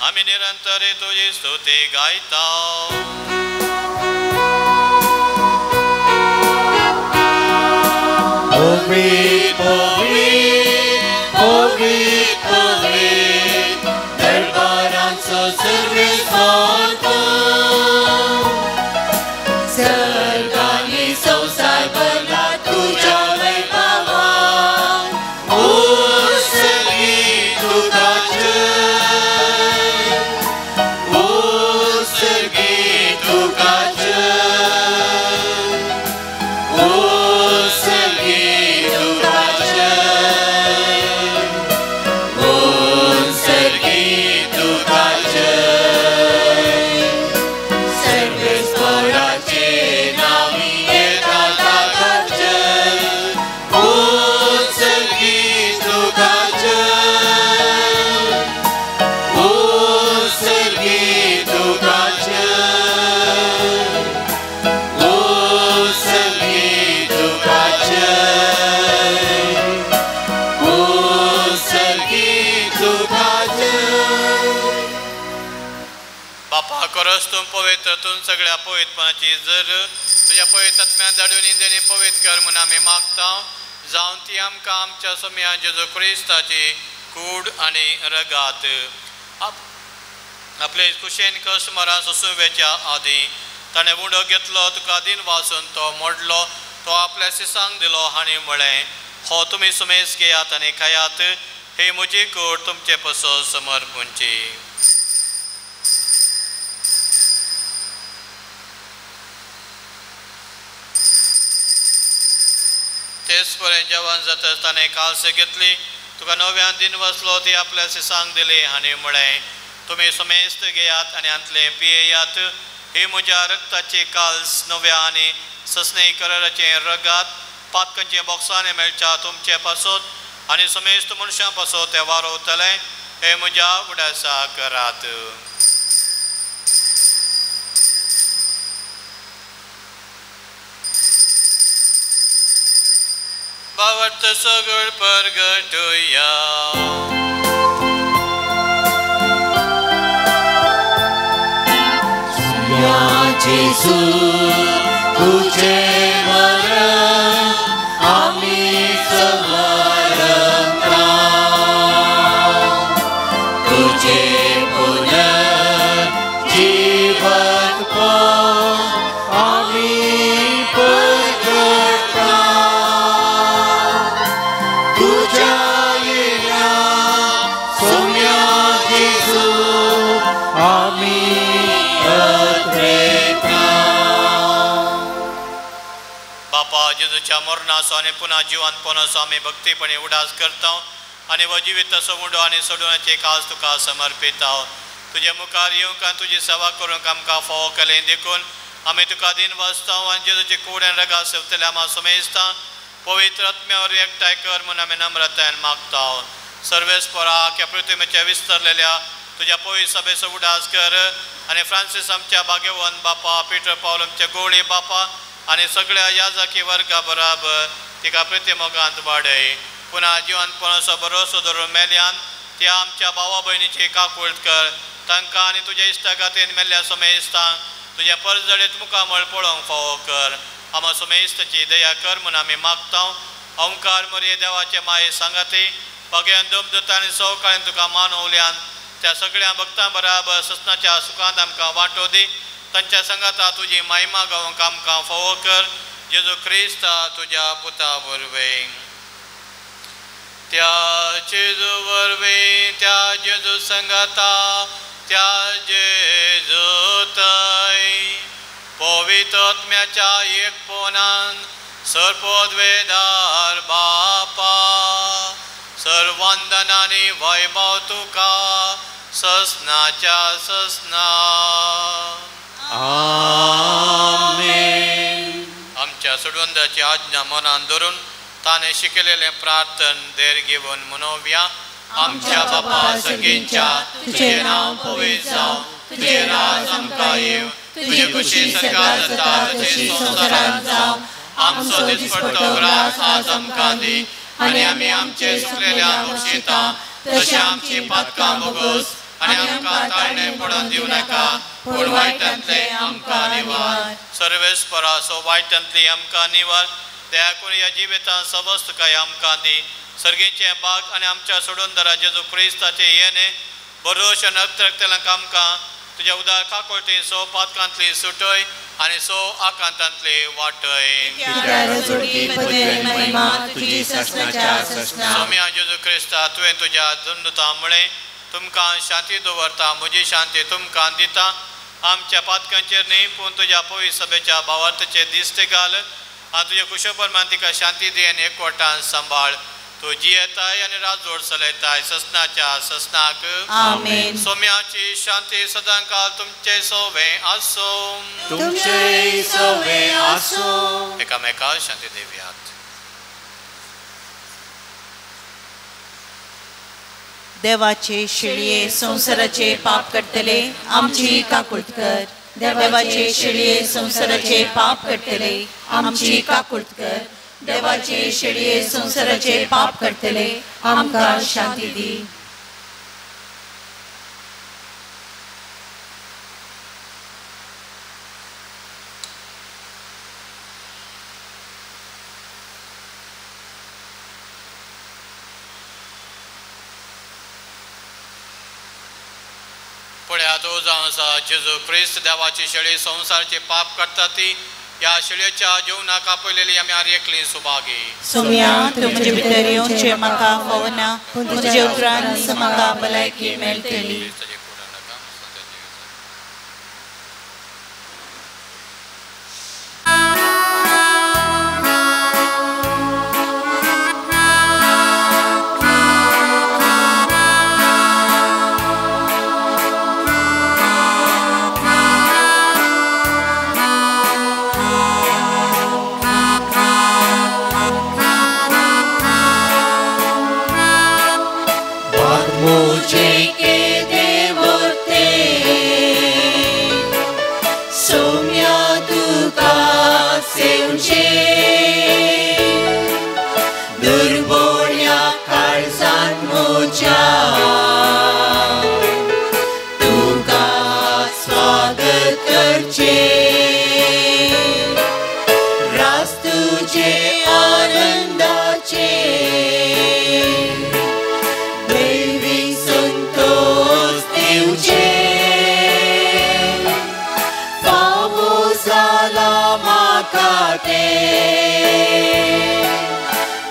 आमी निरंतर तुजी स्तुती गायता. Pogrit, pogrit, pogrit, pogrit, दरबारांचो सर्वेस्वर तूं. सर्गांनी संवसार भरला तुज्या वैभवान. उत्सर्गी तुका जय, उत्सर्गी तुका तुम पवित्र तून सगळ्या पवित्रपणाची जर तुझ्या पवित्रात्म्यान धाडून इंदेनी पवित्र कर म्हणून आमी मागता. जावन ती आमकां आमच्या सोम्या जेजू क्रिस्ताची कूड आनी रगात आपले कुशेन कस्टमरां सोसुवेच्या आदी ताणें उडो घेतलो तुका दिन वाचून तो मोडलो. तो आपल्या सिसांक दिलो आनी म्हळें हो तुमी सुमेस घेयात आनी खायात. हे म्हजी कूड तुमचे पसो समर्पूंची. तेच पर्यंत जेवण जातच ताणें कालस घेतली तुका नव्यान दिन वसलो ती आपल्या सिसांक दिली आनी म्हळें तुमी समेस्त घेयात आनी हांतले पियेयात. ही म्हज्या रक्ताची काल्स नव्या आनी ससने कराराचे रगात पातकांचे बॉक्सांनी मेळच्या तुमचे पासोत आनी समेस्त मनशां पासोत ते वारोवतले. हे म्हज्या उडासा करात. भावार्थ सगळ परगटुया. सौम्या जेजू तुझे मरण आम्ही स्मरण तुझे पुनर्जीवन आम्ही प्रगटा तुझ्या येण्या सौम्या जेजू आम्ही बापा जेजूच्या मरणाचो आनी पुन्हा जिवान पोनसो आमी भक्तीपणे उडास करता आनी हो जिवीत सोडून आनी सोडूनाचे काज तुका समर्पिता तुझे मुखार येवंक आनी तुजी सेवा करूंक आमकां फोव केलें देखून आमी तुका दिन वाचता आनी जेजूचे कुड्यान रगा सेवतले आमी सुमेजता पवित्र आत्म्यावर एकठांय कर म्हूण आमी नम्रतायेन मागता सर्वेस्परा ह्या पृथ्वीच्या विस्तरलेल्या तुझ्या पवित्र सभेचो उडास कर आनी फ्रांसीस आमच्या भाग्यवान बापा पिटर पावल आमच्या गोळी बापा आनी सगळ्या याजकी वर्गा बराबर तिका प्रतिमोगांत वाडय पुन्हा जिवान पोनसो भरोसो धरून मेल्यान त्या आमच्या भावा भयणीची काकूळट कर तांकां आनी तुज्या इश्टागातीन मेल्ल्या सुमेस्तांक तुज्या परजडेत मुखामळ पळोवंक फावो कर आमा सुमेस्ताची दया कर म्हूण आमी मागता ओंकार मरे देवाचे माये सांगाती भगयान दोमदत्ता आनी सवकाळीन तुका मानवल्यान त्या सगळ्या भक्तां बराबर ससनाच्या सुखांत आमकां वांटो दी तांच्या संगाता तुजी महिमा गावंक आमकां फावो कर जेजू क्रिस्ता तुज्या पुता वरवीं त्या जेजू वरवीं त्या जेजू संगाता त्या जेजू थंय पवित्र आत्म्याच्या एकपणान सर्पोद्वेदार बापा सर्वंदनानी वैभव तुका ससनाच्या ससना आमेन. आमच्या सुडवंदाची आज्ञा मनान धरून ताणे शिकलेले प्रार्थन देर घेवन मनोव्या आमच्या बापा सगळ्यांच्या तुझे नाव पवित्र जावं तुझे राज आमकां येव तुझे खुशी सकाळ जाता तशें संवसारांत जावं आमचो दिसपट्टो ग्रास आज आमकां दी आनी आमी आमचे चुकलेल्यांक बक्षिता तशें आमची पातकां बोगोस आनी आमकां ताळणे पडोवन दिवं नाका पूण वायटांतले आमकां निवार सर्वेस्परा सो वायटांतली आमकां निवार दया करून ह्या जिवितांत सबस्त काय आमकां दी सर्गेचे बाग आनी आमच्या सोडूनदारा जेजू क्रिस्ताचे येणे बरोश नक्तरक्तलांक आमकां तुज्या उदार काकोळटी सो पातकांतली सुटय आनी सो आकांतांतली वाटय सोम्या जेजू क्रिस्ता तुवें तुज्या दुंडता मुळे तुमकां शांती दवरता म्हजी शांती तुमकां दिता आमच्या पातकांचेर न्ही पूण तुज्या पवित्र सभेच्या भावार्थाचे दिश्टी घाल आनी तुज्या कुशोपरमान तिका शांती दी आनी एकवटान सांबाळ तू जियेताय आनी राजवट चलयताय ससनाच्या ससनाक आमेन. सोम्याची शांती सदांकाळ तुमचे सोवे आसो एकामेकाक शांती देवयात देवाचे शिळये संसाराचे पाप कट्टले आमची काकुळट कर देवाचे शिळये संसाराचे पाप कट्टले आमची काकुळट कर देवाचे शिळये संसाराचे पाप कट्टले आमकां शांती दी पळया तो जावन आसा जेजू क्रिस्त देवाची शेळी संसाराचे पाप करता ती या शेळयेच्या जेवणाक आपयलेली आमी आर्यकली सुभागी सोम्या तूं म्हजे भितर येवचें म्हाका फावना पूण तुजे उपरांत म्हाका भलायकी मेळटली मुझे के दे ते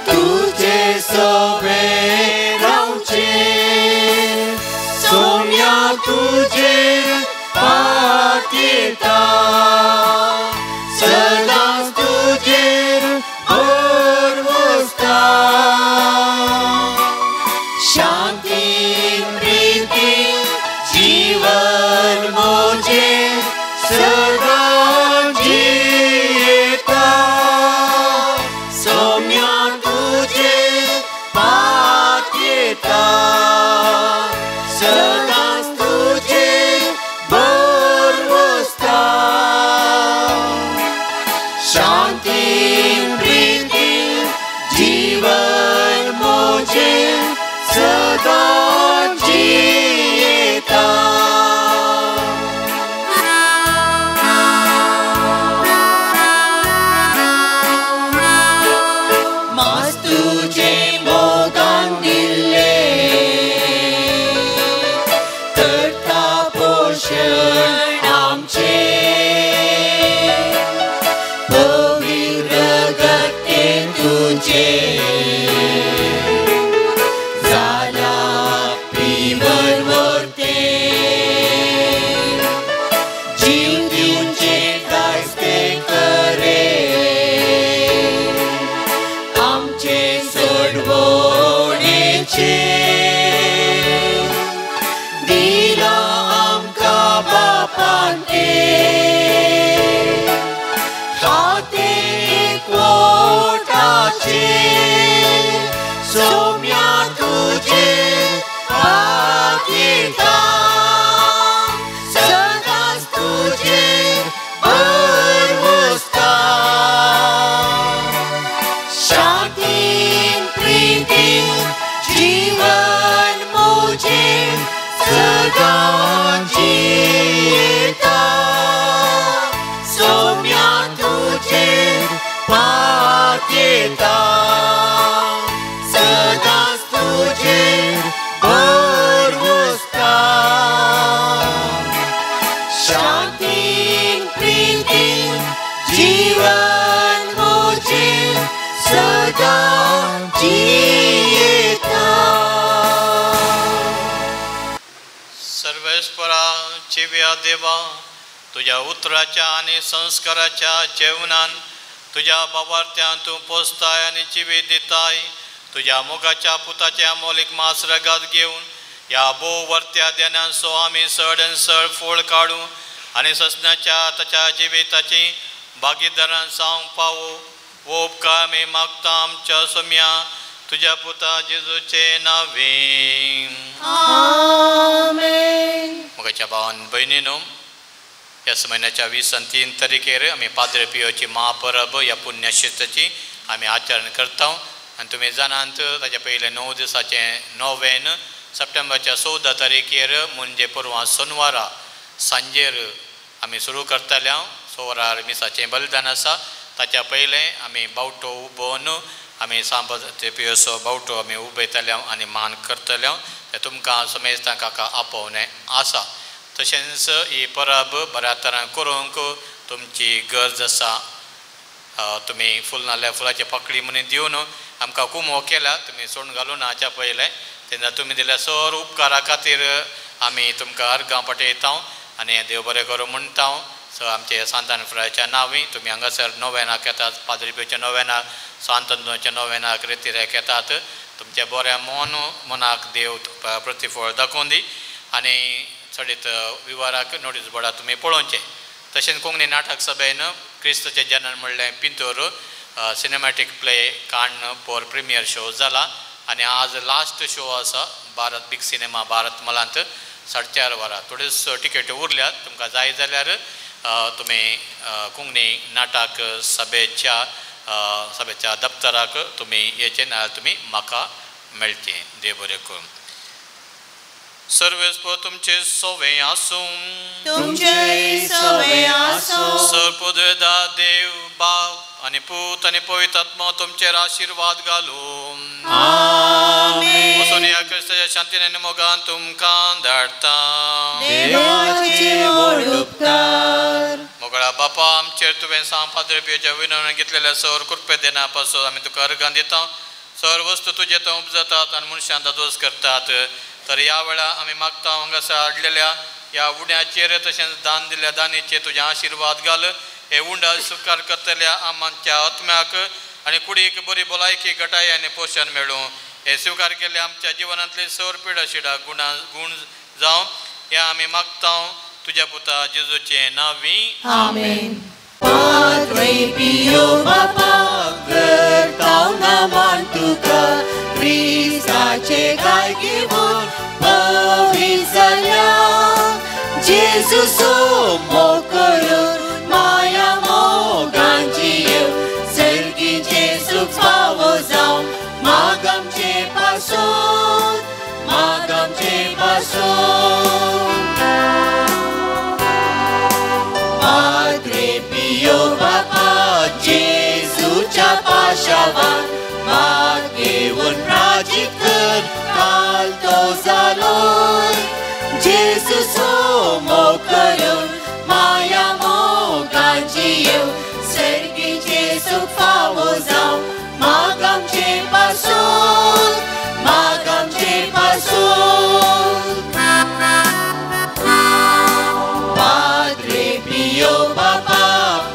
तुझे सोबे रावचे सोम्या तुझे पातिता सदांच तुझेर भर बसता शांतीन प्रीतीन जीवन मोजे सदां जियेता सोम्या तुझे पातिता सदांच तुझे भर बसता शांतीन प्रीतीन जीवन मोजे सदां जियेता मास तुझे मोगान दिले करता पोषण आमचे पवित्र रगते तुझे जाला पिवन वर्ते जीव दिवचे दास्ते करे आमचे सोडवणेचे दिला आमकां बापान ते हाते एकवटाचे सोम्या तुझे पातिता सदांच तुझे भर बसता शांतीन प्रीतीन जीवन मोजे सदां जियेता सोम्या तुझे पातिता सदांच तुझे भर बसता शांतीन प्रीतीन जीवन मोजे सदां जियेता सर्वेस्परा चिव्या देवा तुझ्या उतराच्या आणि संस्काराच्या जेवणान तुझ्या बाबार्थ्यान तूं पोसताय आनी जिवीत दिताय तुझ्या मोगाच्या पुताच्या मौलिक मास रगात घेवन या भोव वर्त्या ध्यानान सो आमी चड फळ काडूं आनी ससनाच्या ताच्या जिविताची भागीदारान जावंक पावो वो उपकार आमी मागता आमच्या सोम्या तुझ्या पुता जेजूचे नांवे आमेन. मोगाच्या भावान भयणीनो ह्याच म्हयन्याच्या 20 आणि 3 तारखेर आमी पाद्रे पियोची महापरब ह्या पुण्यशिस्ताची आमी आचरण करता आनी तुमी जाणात ताचे पयले 9 दिसाचें नोवेन सप्टेंबरच्या 14 तारखेर म्हणजे परवां सोनवारा सांजेर आमी सुरू करतले. सोरार मिसाचें बलिदान आसा ताच्या पयलें आमी बावटो उबोवन आमी सांबते पियोचो बावटो आमी उबयतले आनी मान करतले. तें तुमकां समेस्तां काका आपोवणें आसा. तशेंच ही परब बऱ्या तरान करूंक तुमची गरज आसा. तुमी फूल नाल्यार फुलाची पकडी म्हणून दिवन आमकां कुमो केला. तुमी सोडून घालून हाच्या पयलें तेन्ना तुमी दिल्या सर उपकारा खातीर आमी तुमकां अर्गां पठयता आनी देव बरें करूं म्हणटा. सो आमचे सांतान फ्रायच्या नांवी तुमी हांगासर नोवेनाक येतात, पाद्री पियोच्या नोवेनाक, सांतोंच्या नोवेनाक रितीरेक येतात. तुमच्या बऱ्या मनाक देव प्रतिफळ दाखोवन दी आनी चडीत विवाराक नोटीस बोर्डार तुमी पळोवचें. तशेंच कोंकणी नाटक सभेन क्रिस्ताचें जनन म्हणलें पिंतूर सिनेमॅटीक प्ले काडन फॉर प्रिमियर शो जाला आनी आज लास्ट शो आसा भारत बिग सिनेमा भारत मलांत 4:30 वरां. थोड्योच टिकेट्यो उरल्यात. तुमकां जाय जाल्यार तुमी कोंकणी नाटक सभेच्या दफ्तराक तुमी येचें नाजाल्यार तुमी म्हाका मेळचें. देव बरें करूं. सर्वेस्पर तुमचे सोवें आसूं, सर्वपुद्रेदा देव बाव आनी पूत आनी पवित्र आत्मा तुमचेर आशिर्वाद घालूं. वचून ह्या क्रिस्ताच्या शांतीन आनी मोगान तुमकां धाडटा. मोगळा बापा आमचेर तुवें सांग पाद्री पियोच्या विनवणी घेतलेल्या सौर कृपे देना पासून आमी तुका अर्गां दिता सौर वस्तू तुजे तो उपजतात आनी मनशांचा दोस करतात तर ह्या वेळा आमी मागता हांगासर हाडलेल्या ह्या उड्याचेर तशेंच दान दिल्ल्या दानीचेर तुजें आशिर्वाद घाल हे उंडा स्वीकार करतल्या आमच्या आत्म्याक आनी कुडीक बरी भलायकी घटाय आनी पोशण मेळूं हे स्वीकार केले आमच्या जिवनांतली सौर पिडा शिडा गुण जावं हे आमी मागता तुझ्या पुता जेजूचे नावी आमेन. Padre Pio Baba करताव नामान तुका क्रिस्ताचे गाय घेवन पवित्र जाल्या जेजू सोमो करून माया मोगांची येव सर्गीचे सुख फावो जावं माग आमचे पासून Padre Pio Baba जेजूच्या पाशावान माग घेवन राजीत कर काल तो जालोय जेजू सोमो करून माया मोगांची येव सर्गीचे सुख फावो जावं माग आमचे पासून Padre Pio Baba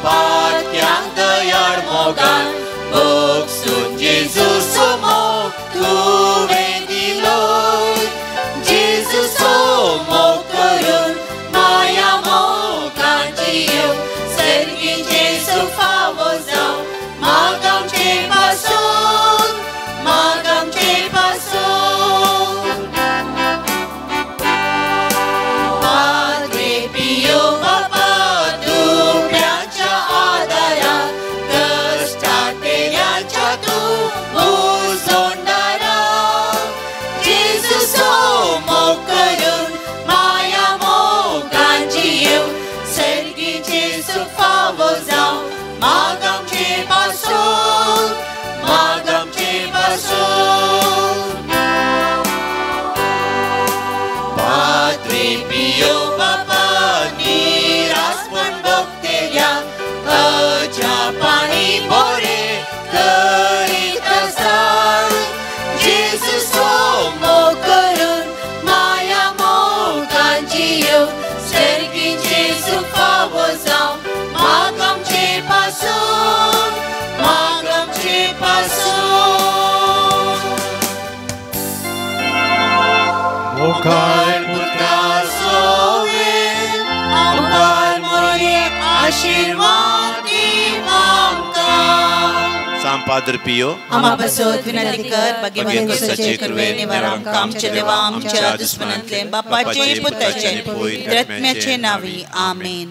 पात्यांक दयाळ मोगान बोगसून जेजू सोमो तुवें दिलोय जेजू सोमो करून माया मोगांची येव सर्गीचे सुख फावो जावं माग आमचे पासून Padre Pio Baba दुबळ्यांच्या आदाराक कश्टांतल्यांच्या तूं मुजोंडारा जेजू सोमो करून माया मोगांची येव सर्गीचे सुख फावो जावं माग आमचे पासून Padre Pio Baba निरासपण भक्तेल्यांक अजा पाणी बोरे करीत आसात जेजू सोमो करून माया मोगांची येव सर्गीचे सुख फावो जावं माग आमचे पासून मुखार पुत्रा सोवेल मुखार मोरे आशीर्वाद दिव आमकां सांग पाद्री पियो आम्हा बसोत विनंती कर भगवंत सचे करवे निवारण आमचे देवा आमच्या दुश्मनांतले बापाचे पुत्राचे पवित्र आत्म्याचे नावी आमेन.